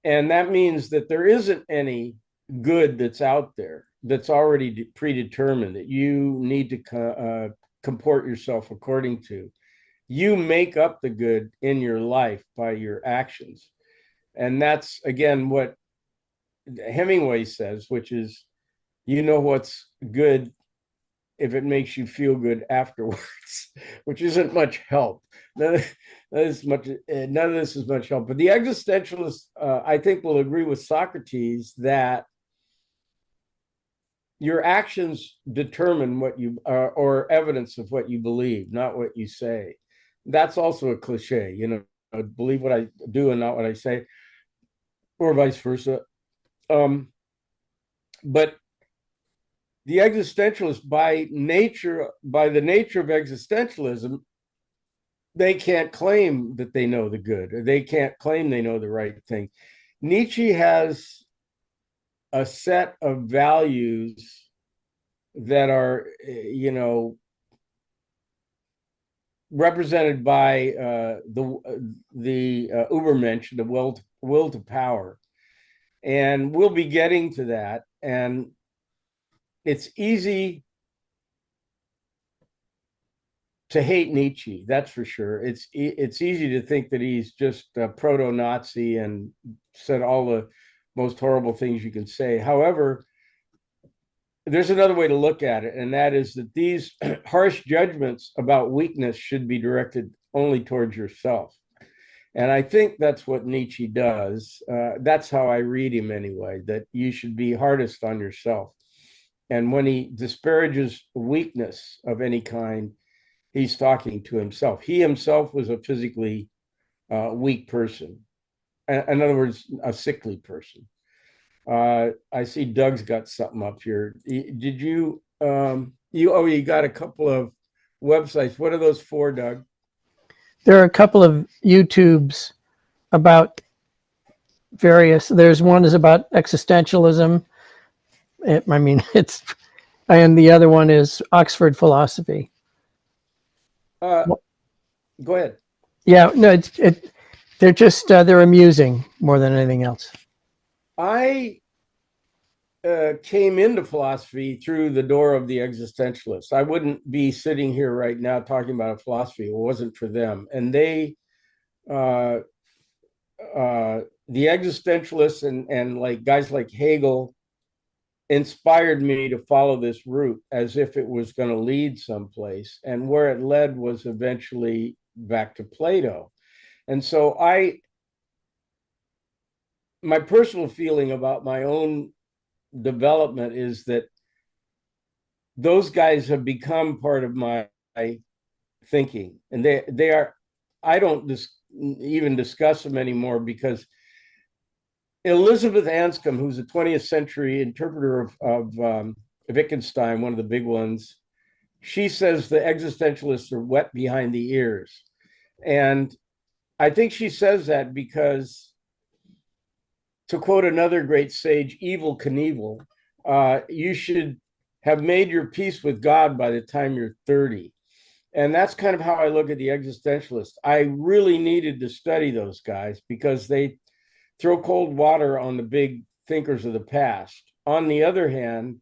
And that means that there isn't any good that's out there that's already predetermined that you need to comport yourself according to. You make up the good in your life by your actions. And that's, again, what Hemingway says, which is, you know what's good if it makes you feel good afterwards, which isn't much help. None of this is much help. But the existentialists, I think, will agree with Socrates that your actions determine what you are, or evidence of what you believe, not what you say. That's also a cliche, believe what I do and not what I say, or vice versa. But the existentialists, by the nature of existentialism, they can't claim that they know the good, or they can't claim they know the right thing. Nietzsche has a set of values that are, represented by the Übermensch, the will to power, and we'll be getting to that. And it's easy to hate Nietzsche, that's for sure. It's easy to think that he's just a proto-Nazi and said all the most horrible things you can say. However, there's another way to look at it, and that is that these harsh judgments about weakness should be directed only towards yourself. And I think that's what Nietzsche does. That's how I read him anyway, that you should be hardest on yourself. And when he disparages weakness of any kind, he's talking to himself. He himself was a physically weak person. In other words, a sickly person. I see Doug's got something up here. Did you, you got a couple of websites. What are those for, Doug? There are a couple of YouTubes about various, there's one is about existentialism. And the other one is Oxford philosophy. Go ahead. Yeah, no, they're just, they're amusing more than anything else. I came into philosophy through the door of the existentialists. I wouldn't be sitting here right now talking about a philosophy. It wasn't for them. And they, the existentialists and like guys like Hegel inspired me to follow this route as if it was going to lead someplace. And where it led was eventually back to Plato. And so my personal feeling about my own development is that those guys have become part of my thinking, and they are, I don't even discuss them anymore, because Elizabeth Anscombe, who's a 20th century interpreter of Wittgenstein, one of the big ones, she says the existentialists are wet behind the ears. And I think she says that because, to quote another great sage, Evel Knievel, you should have made your peace with God by the time you're 30. And that's kind of how I look at the existentialists. I really needed to study those guys because they throw cold water on the big thinkers of the past. On the other hand,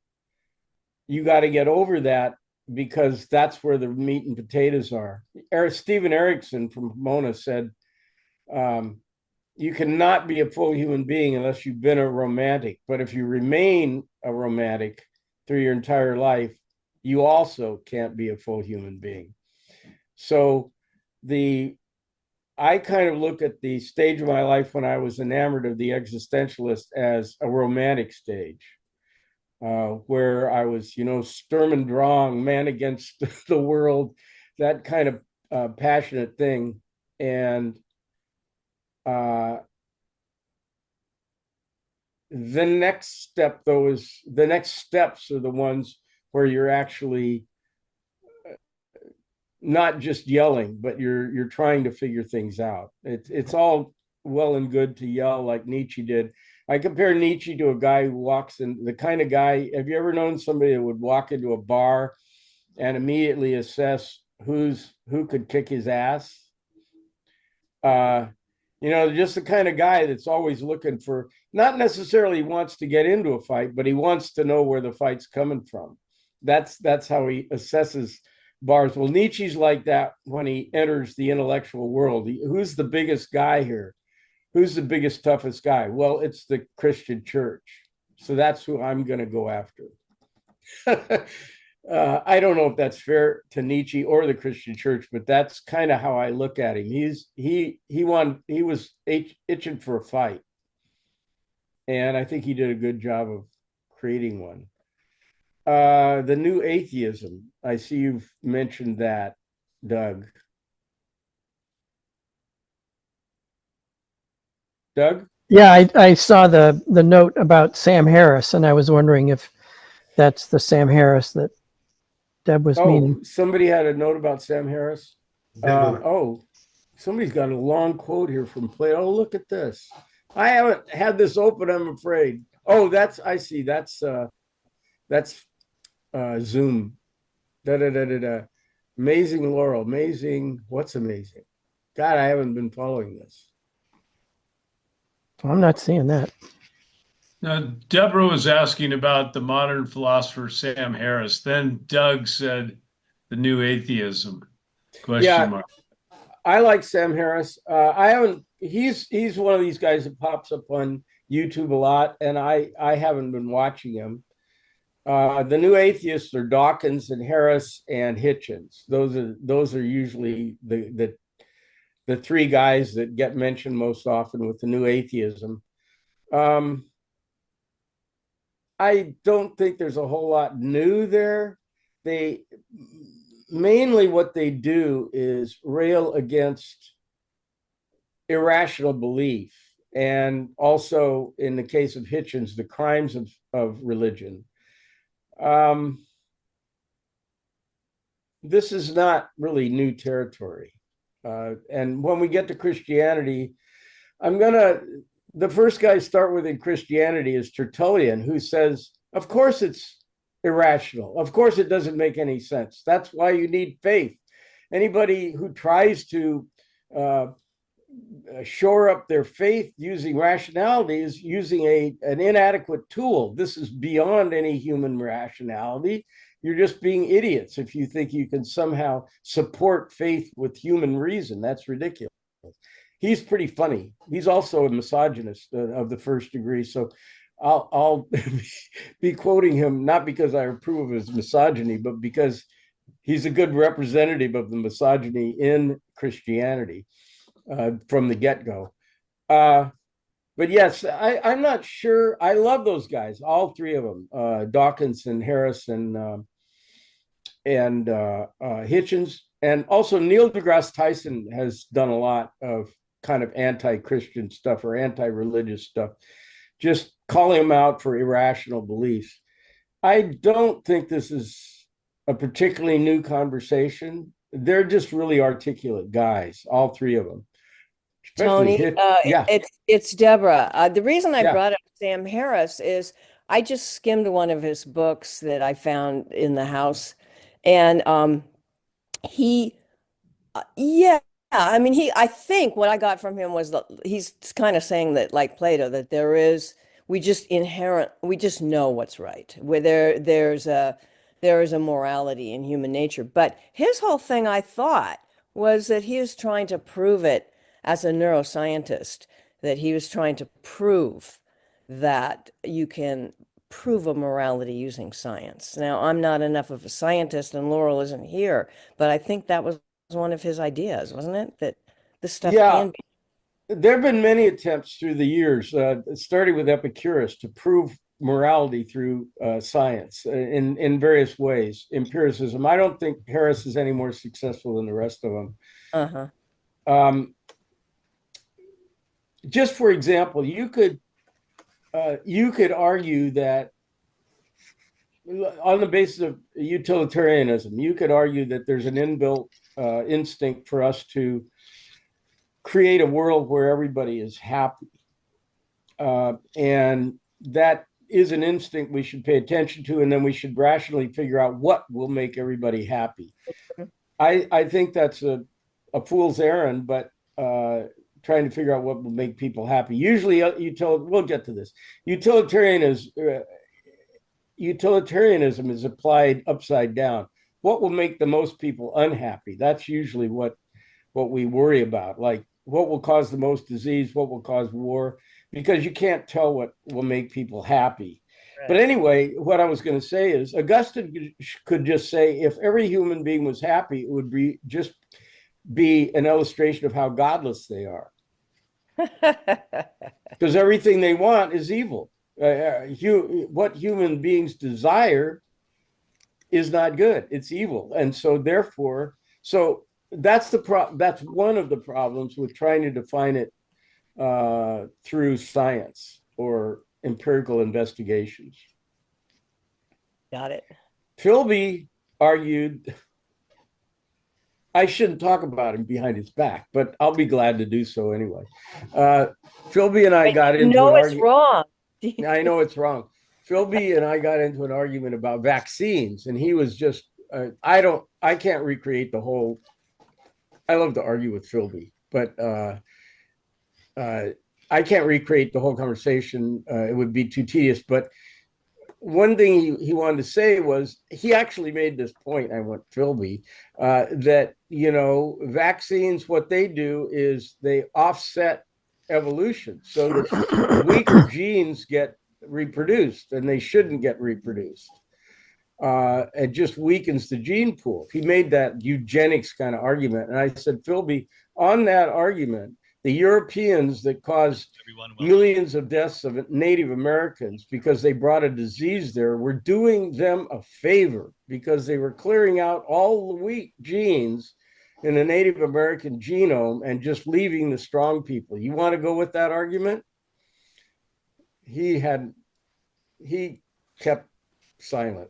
you got to get over that, because that's where the meat and potatoes are. Stephen Erickson from Pomona said, you cannot be a full human being unless you've been a romantic. But if you remain a romantic through your entire life, you also can't be a full human being. So I kind of look at the stage of my life when I was enamored of the existentialist as a romantic stage, where I was, Sturm und Drang, man against the world, that kind of passionate thing. And the next step, though, is the next steps are the ones where you're actually not just yelling, but you're trying to figure things out. It's all well and good to yell like Nietzsche did. I compare Nietzsche to a guy who walks in, the kind of guy. Have you ever known somebody that would walk into a bar and immediately assess who could kick his ass? Uh, just the kind of guy that's always looking for, not necessarily wants to get into a fight, but he wants to know where the fight's coming from. That's how he assesses bars. Well, Nietzsche's like that when he enters the intellectual world. Who's the biggest guy here? Who's the biggest, toughest guy? Well, it's the Christian church. So that's who I'm going to go after. I don't know if that's fair to Nietzsche or the Christian church, but that's kind of how I look at him. He was itching for a fight. And I think he did a good job of creating one. The new atheism. I see you've mentioned that, Doug. Doug? Yeah, I saw the note about Sam Harris, and I was wondering if that's the Sam Harris that Deb was meaning. Somebody had a note about Sam Harris. Somebody's got a long quote here from Plato. Oh, look at this. I haven't had this open, I'm afraid. Oh, I see. That's Zoom. Amazing Laurel. Amazing. What's amazing? God, I haven't been following this. I'm not seeing that. Deborah was asking about the modern philosopher Sam Harris. Then Doug said the new atheism. Question mark. I like Sam Harris. I haven't. He's one of these guys that pops up on YouTube a lot, and I haven't been watching him. The new atheists are Dawkins and Harris and Hitchens. Those are usually the three guys that get mentioned most often with the new atheism. I don't think there's a whole lot new there. They mainly what they do is rail against irrational belief, and also in the case of Hitchens, the crimes of religion. This is not really new territory. And when we get to Christianity, the first guy I start with in Christianity is Tertullian, who says, of course it's irrational. Of course it doesn't make any sense. That's why you need faith. Anybody who tries to shore up their faith using rationality is using an inadequate tool. This is beyond any human rationality. You're just being idiots if you think you can somehow support faith with human reason. That's ridiculous. He's pretty funny. He's also a misogynist of the first degree. So I'll be quoting him, not because I approve of his misogyny, but because he's a good representative of the misogyny in Christianity from the get-go. But yes, I'm not sure. I love those guys, all three of them, Dawkins and Harris and Hitchens. And also Neil deGrasse Tyson has done a lot of kind of anti-Christian stuff or anti-religious stuff, just calling them out for irrational beliefs. I don't think this is a particularly new conversation. They're just really articulate guys, all three of them. Tony, it's Deborah. The reason I brought up Sam Harris is I just skimmed one of his books that I found in the house, and I think what I got from him was that he's kind of saying that, like Plato, that we just know what's right, where there is a morality in human nature. But his whole thing, I thought, was that he was trying to prove it as a neuroscientist, that he was trying to prove that you can prove a morality using science. Now, I'm not enough of a scientist, and Laurel isn't here, but I think that was one of his ideas, wasn't it? That this stuff can be. There have been many attempts through the years, starting with Epicurus, to prove morality through science in various ways, empiricism. I don't think Harris is any more successful than the rest of them. Just for example, you could argue that on the basis of utilitarianism, you could argue that there's an inbuilt instinct for us to create a world where everybody is happy. And that is an instinct we should pay attention to, and then we should rationally figure out what will make everybody happy. I think that's a fool's errand, but trying to figure out what will make people happy. Usually, we'll get to this. Utilitarianism is applied upside down. What will make the most people unhappy? That's usually what we worry about. Like, what will cause the most disease? What will cause war? Because you can't tell what will make people happy. Right. But anyway, what I was going to say is Augustine could just say, if every human being was happy, it would be an illustration of how godless they are. Because everything they want is evil. What human beings desire is not good. It's evil. And so therefore, that's one of the problems with trying to define it through science or empirical investigations. Got it. Philby argued, I shouldn't talk about him behind his back, but I'll be glad to do so anyway. Philby and I got into an argument. Wrong. I know it's wrong. Philby and I got into an argument about vaccines, and he was just, I can't recreate the whole, I love to argue with Philby, but I can't recreate the whole conversation. It would be too tedious. But one thing he wanted to say was, he actually made this point, I went Philby, that, vaccines, what they do is they offset evolution so that weaker genes get reproduced, and they shouldn't get reproduced. It just weakens the gene pool. He made that eugenics kind of argument. And I said, Philby, on that argument, the Europeans that caused millions of deaths of Native Americans because they brought a disease there were doing them a favor, because they were clearing out all the weak genes in the Native American genome and just leaving the strong people. You want to go with that argument? He kept silent.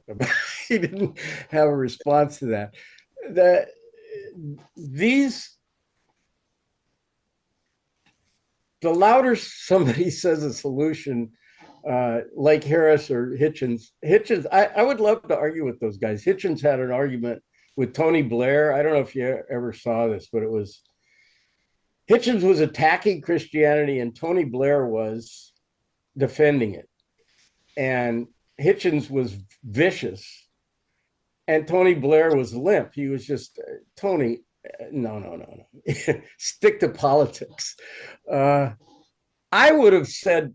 He didn't have a response to that. The louder somebody says a solution, like Harris or Hitchens, I would love to argue with those guys. Hitchens had an argument with Tony Blair. I don't know if you ever saw this, but Hitchens was attacking Christianity and Tony Blair was defending it. And Hitchens was vicious and Tony Blair was limp. He was just, Tony, no. Stick to politics. I would have said,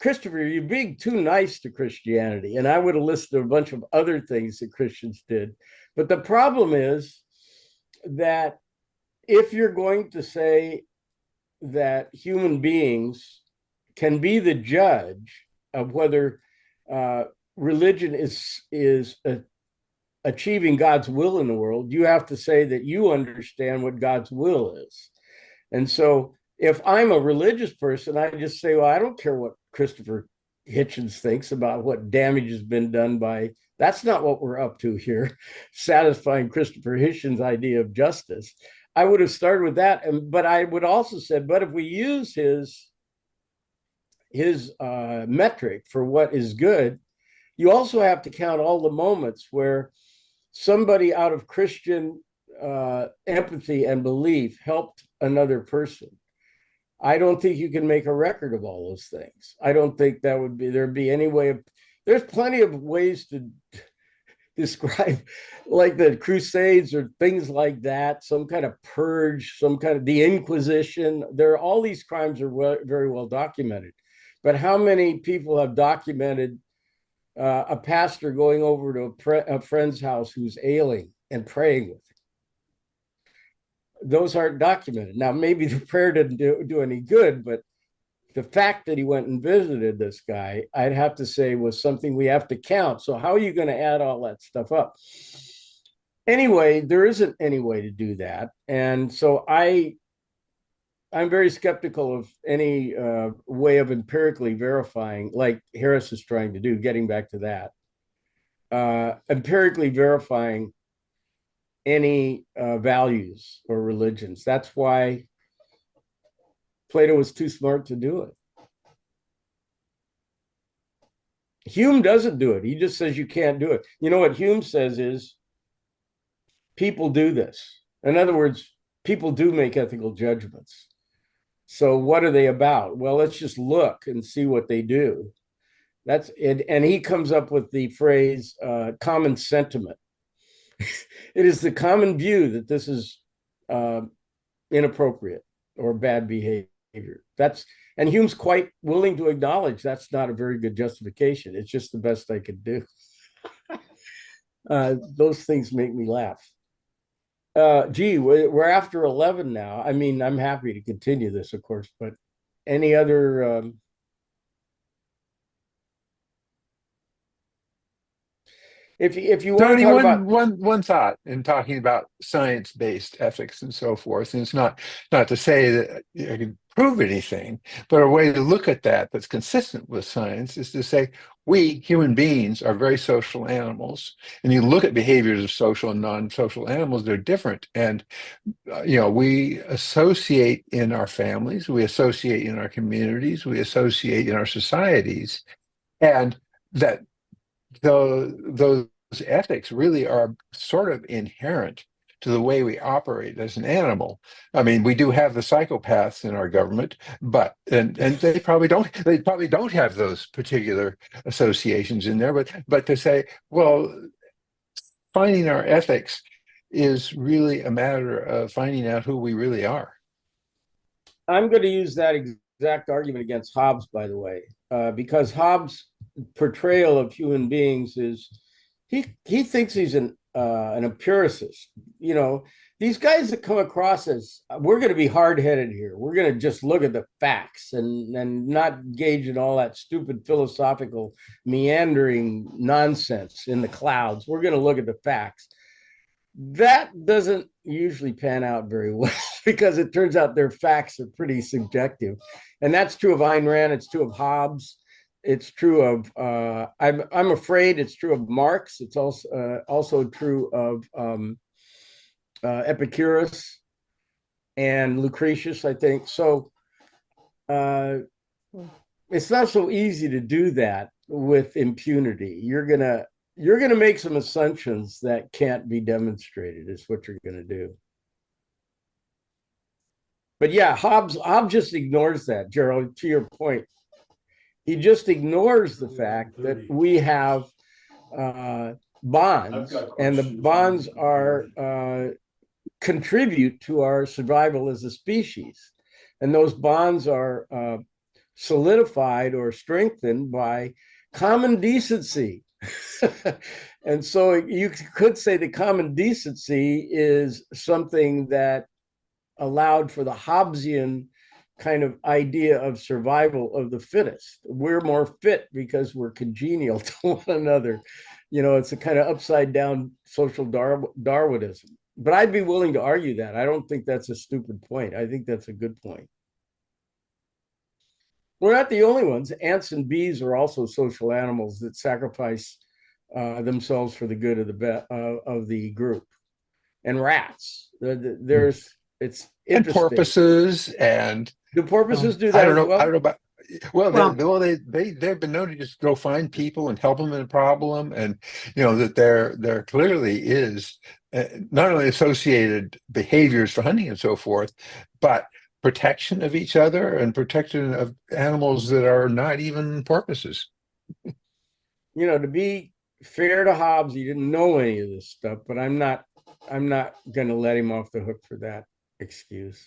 Christopher, you're being too nice to Christianity. And I would have listed a bunch of other things that Christians did. But the problem is that if you're going to say that human beings can be the judge of whether religion is achieving God's will in the world, you have to say that you understand what God's will is. And so if I'm a religious person, I just say, well, I don't care what Christopher Hitchens thinks about what damage has been done by, that's not what we're up to here, satisfying Christopher Hitchens' idea of justice. I would have started with that. But I would also said, but if we use his metric for what is good, you also have to count all the moments where somebody out of Christian empathy and belief helped another person. I don't think you can make a record of all those things. I don't think there'd be any way of, there's plenty of ways to describe, like the Crusades or things like that, some kind of purge, some kind of the Inquisition. All these crimes are very well documented. But how many people have documented a pastor going over to a friend's house who's ailing and praying with him? Those aren't documented. Now, maybe the prayer didn't do any good, but the fact that he went and visited this guy, I'd have to say, was something we have to count. So how are you going to add all that stuff up? Anyway, there isn't any way to do that. And so I'm very skeptical of any way of empirically verifying, like Harris is trying to do, getting back to that. empirically verifying any values or religions. That's why Plato was too smart to do it. Hume doesn't do it. He just says you can't do it. You know what Hume says is people do this. In other words, people do make ethical judgments. So what are they about? Well, let's just look and see what they do. That's it. And he comes up with the phrase common sentiment. It is the common view that this is inappropriate or bad behavior. And Hume's quite willing to acknowledge that's not a very good justification. It's just the best I could do. Those things make me laugh. Gee, we're after 11 now. I mean, I'm happy to continue this, of course, but any other if you want Tony, to talk about one thought in talking about science-based ethics and so forth, and it's not to say that I can prove anything, but a way to look at that that's consistent with science is to say we human beings are very social animals, and you look at behaviors of social and non-social animals, they're different, and we associate in our families, we associate in our communities, we associate in our societies, and that those ethics really are sort of inherent to the way we operate as an animal. I mean, we do have the psychopaths in our government, but and they probably don't have those particular associations in there. But to say, well, finding our ethics is really a matter of finding out who we really are. I'm going to use that exact argument against Hobbes, by the way, because Hobbes' portrayal of human beings is he thinks he's an empiricist. These guys that come across as we're going to be hard-headed here. We're going to just look at the facts and not engage in all that stupid philosophical meandering nonsense in the clouds. We're going to look at the facts. That doesn't usually pan out very well because it turns out their facts are pretty subjective. And that's true of Ayn Rand. It's true of Hobbes. It's true of, I'm afraid it's true of Marx. It's also true of Epicurus and Lucretius, I think. So it's not so easy to do that with impunity. You're gonna make some assumptions that can't be demonstrated is what you're gonna do. But yeah, Hobbes just ignores that, Gerald, to your point. He just ignores the fact that we have bonds, and the bonds are contribute to our survival as a species. And those bonds are solidified or strengthened by common decency. And so you could say that common decency is something that allowed for the Hobbesian kind of idea of survival of the fittest. We're more fit because we're congenial to one another. It's a kind of upside down social Darwinism. But I'd be willing to argue that. I don't think that's a stupid point. I think that's a good point. We're not the only ones. Ants and bees are also social animals that sacrifice themselves for the good of the group. And rats. It's interesting. And porpoises and do porpoises do that? I don't know. Well? I don't know about. They've been known to just go find people and help them in a problem, and that there clearly is not only associated behaviors for hunting and so forth, but protection of each other and protection of animals that are not even porpoises. To be fair to Hobbes, he didn't know any of this stuff, but I'm not going to let him off the hook for that excuse.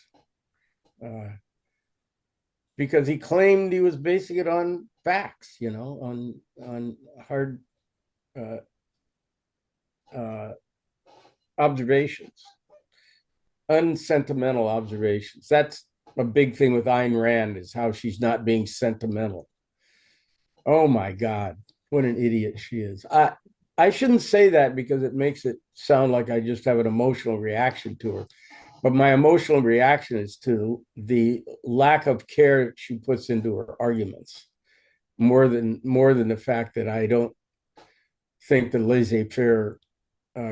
Because he claimed he was basing it on facts, on hard observations, unsentimental observations. That's a big thing with Ayn Rand, is how she's not being sentimental. Oh my God, what an idiot she is. I shouldn't say that because it makes it sound like I just have an emotional reaction to her. But my emotional reaction is to the lack of care she puts into her arguments, more than the fact that I don't think that laissez-faire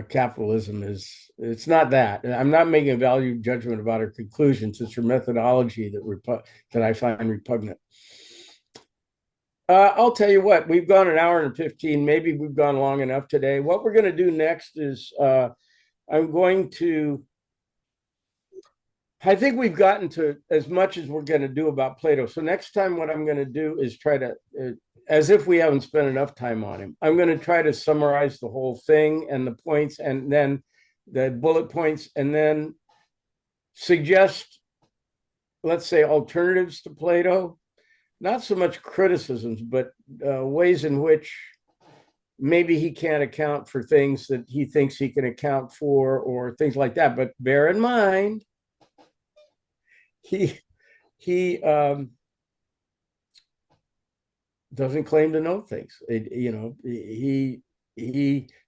capitalism it's not that. And I'm not making a value judgment about her conclusions. It's her methodology that I find repugnant. I'll tell you what, we've gone an hour and 15. Maybe we've gone long enough today. What we're going to do next is I think we've gotten to as much as we're going to do about Plato. So next time, what I'm going to do is try to, as if we haven't spent enough time on him, I'm going to try to summarize the whole thing and the points, and then the bullet points, and then suggest, let's say, alternatives to Plato. Not so much criticisms, but ways in which maybe he can't account for things that he thinks he can account for, or things like that. But bear in mind, he doesn't claim to know things. He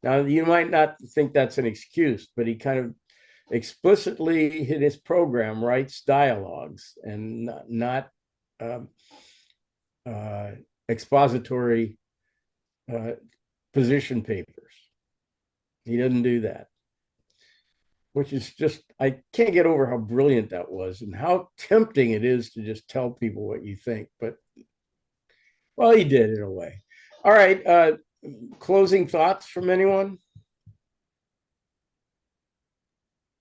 now, you might not think that's an excuse, but he kind of explicitly in his program writes dialogues and not expository position papers. He doesn't do that, which is just, I can't get over how brilliant that was and how tempting it is to just tell people what you think. But, well, he did in a way. All right. Closing thoughts from anyone?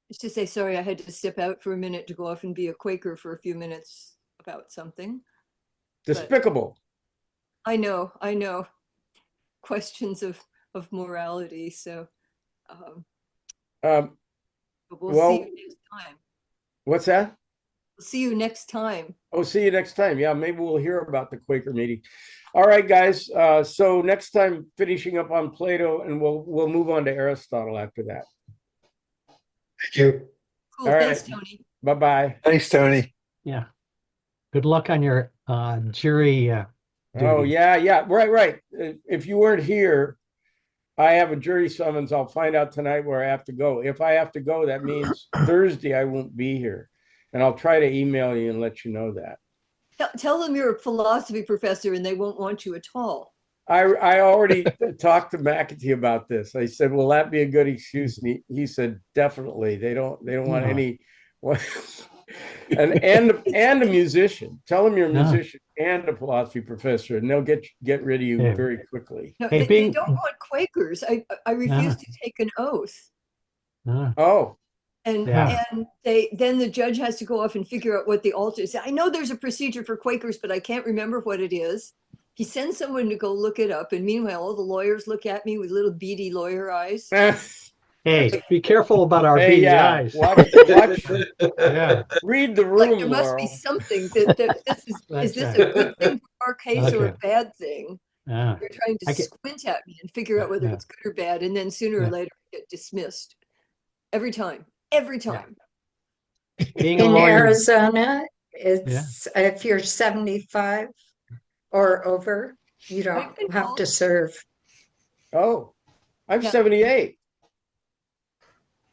Just to say, sorry, I had to step out for a minute to go off and be a Quaker for a few minutes about something. Despicable. I know. Questions of morality. So, but we'll see you next time. What's that? We'll see you next time. Oh, see you next time. Yeah, maybe we'll hear about the Quaker meeting. All right, guys. So next time, finishing up on Plato, and we'll move on to Aristotle after that. Thank you. Cool. All Thanks, right. Tony. Bye-bye. Thanks, Tony. Yeah. Good luck on your jury. Oh, duty. yeah. Right. If you weren't here, I have a jury summons. I'll find out tonight where I have to go. If I have to go, that means Thursday I won't be here. And I'll try to email you and let you know that. Tell them you're a philosophy professor and they won't want you at all. I already talked to McAtee about this. I said, will that be a good excuse? And he said, definitely. They don't want any and a musician. Tell them you're a musician and a philosophy professor, and they'll get rid of you very quickly. No, Hey, they don't want Quakers. I refuse to take an oath. Oh. And then the judge has to go off and figure out what the alter is. I know there's a procedure for Quakers, but I can't remember what it is. He sends someone to go look it up, and meanwhile, all the lawyers look at me with little beady lawyer eyes. Hey, be careful about our beady eyes. Watch. Yeah. Read the room, Like there must be Laurel. something that this is this a good thing for our case or a bad thing? Yeah. They're trying to squint at me and figure out whether it's good or bad, and then sooner or later get dismissed. Every time. Being a In lawyer, Arizona, it's if you're 75 or over, you don't have to serve. Oh, I'm 78.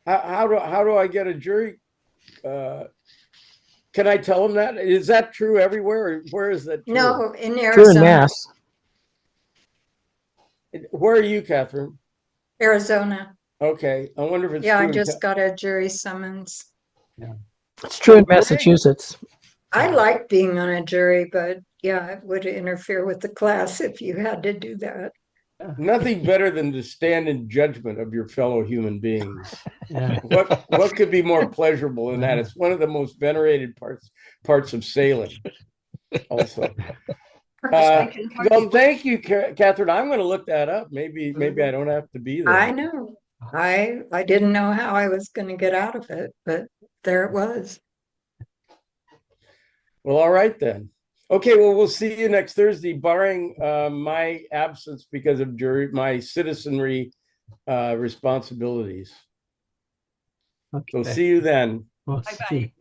How do I get a jury? Can I tell them that? Is that true everywhere? Or where is that true? No, in True in Arizona. Mass. Where are you, Catherine? Arizona. Okay, I wonder if it's Yeah, true. I just got a jury summons. It's true in great. Massachusetts. I like being on a jury, but yeah, it would interfere with the class if you had to do that. Nothing better than to stand in judgment of your fellow human beings. yeah. What could be more pleasurable than that? It's one of the most venerated parts of sailing. Also, well, thank you, Catherine. I'm going to look that up. Maybe I don't have to be there. I know. I didn't know how I was going to get out of it, but there it was. Well, all right then. Okay, well, we'll see you next Thursday, barring my absence because of my citizenry responsibilities. Okay. So see you then. We'll see.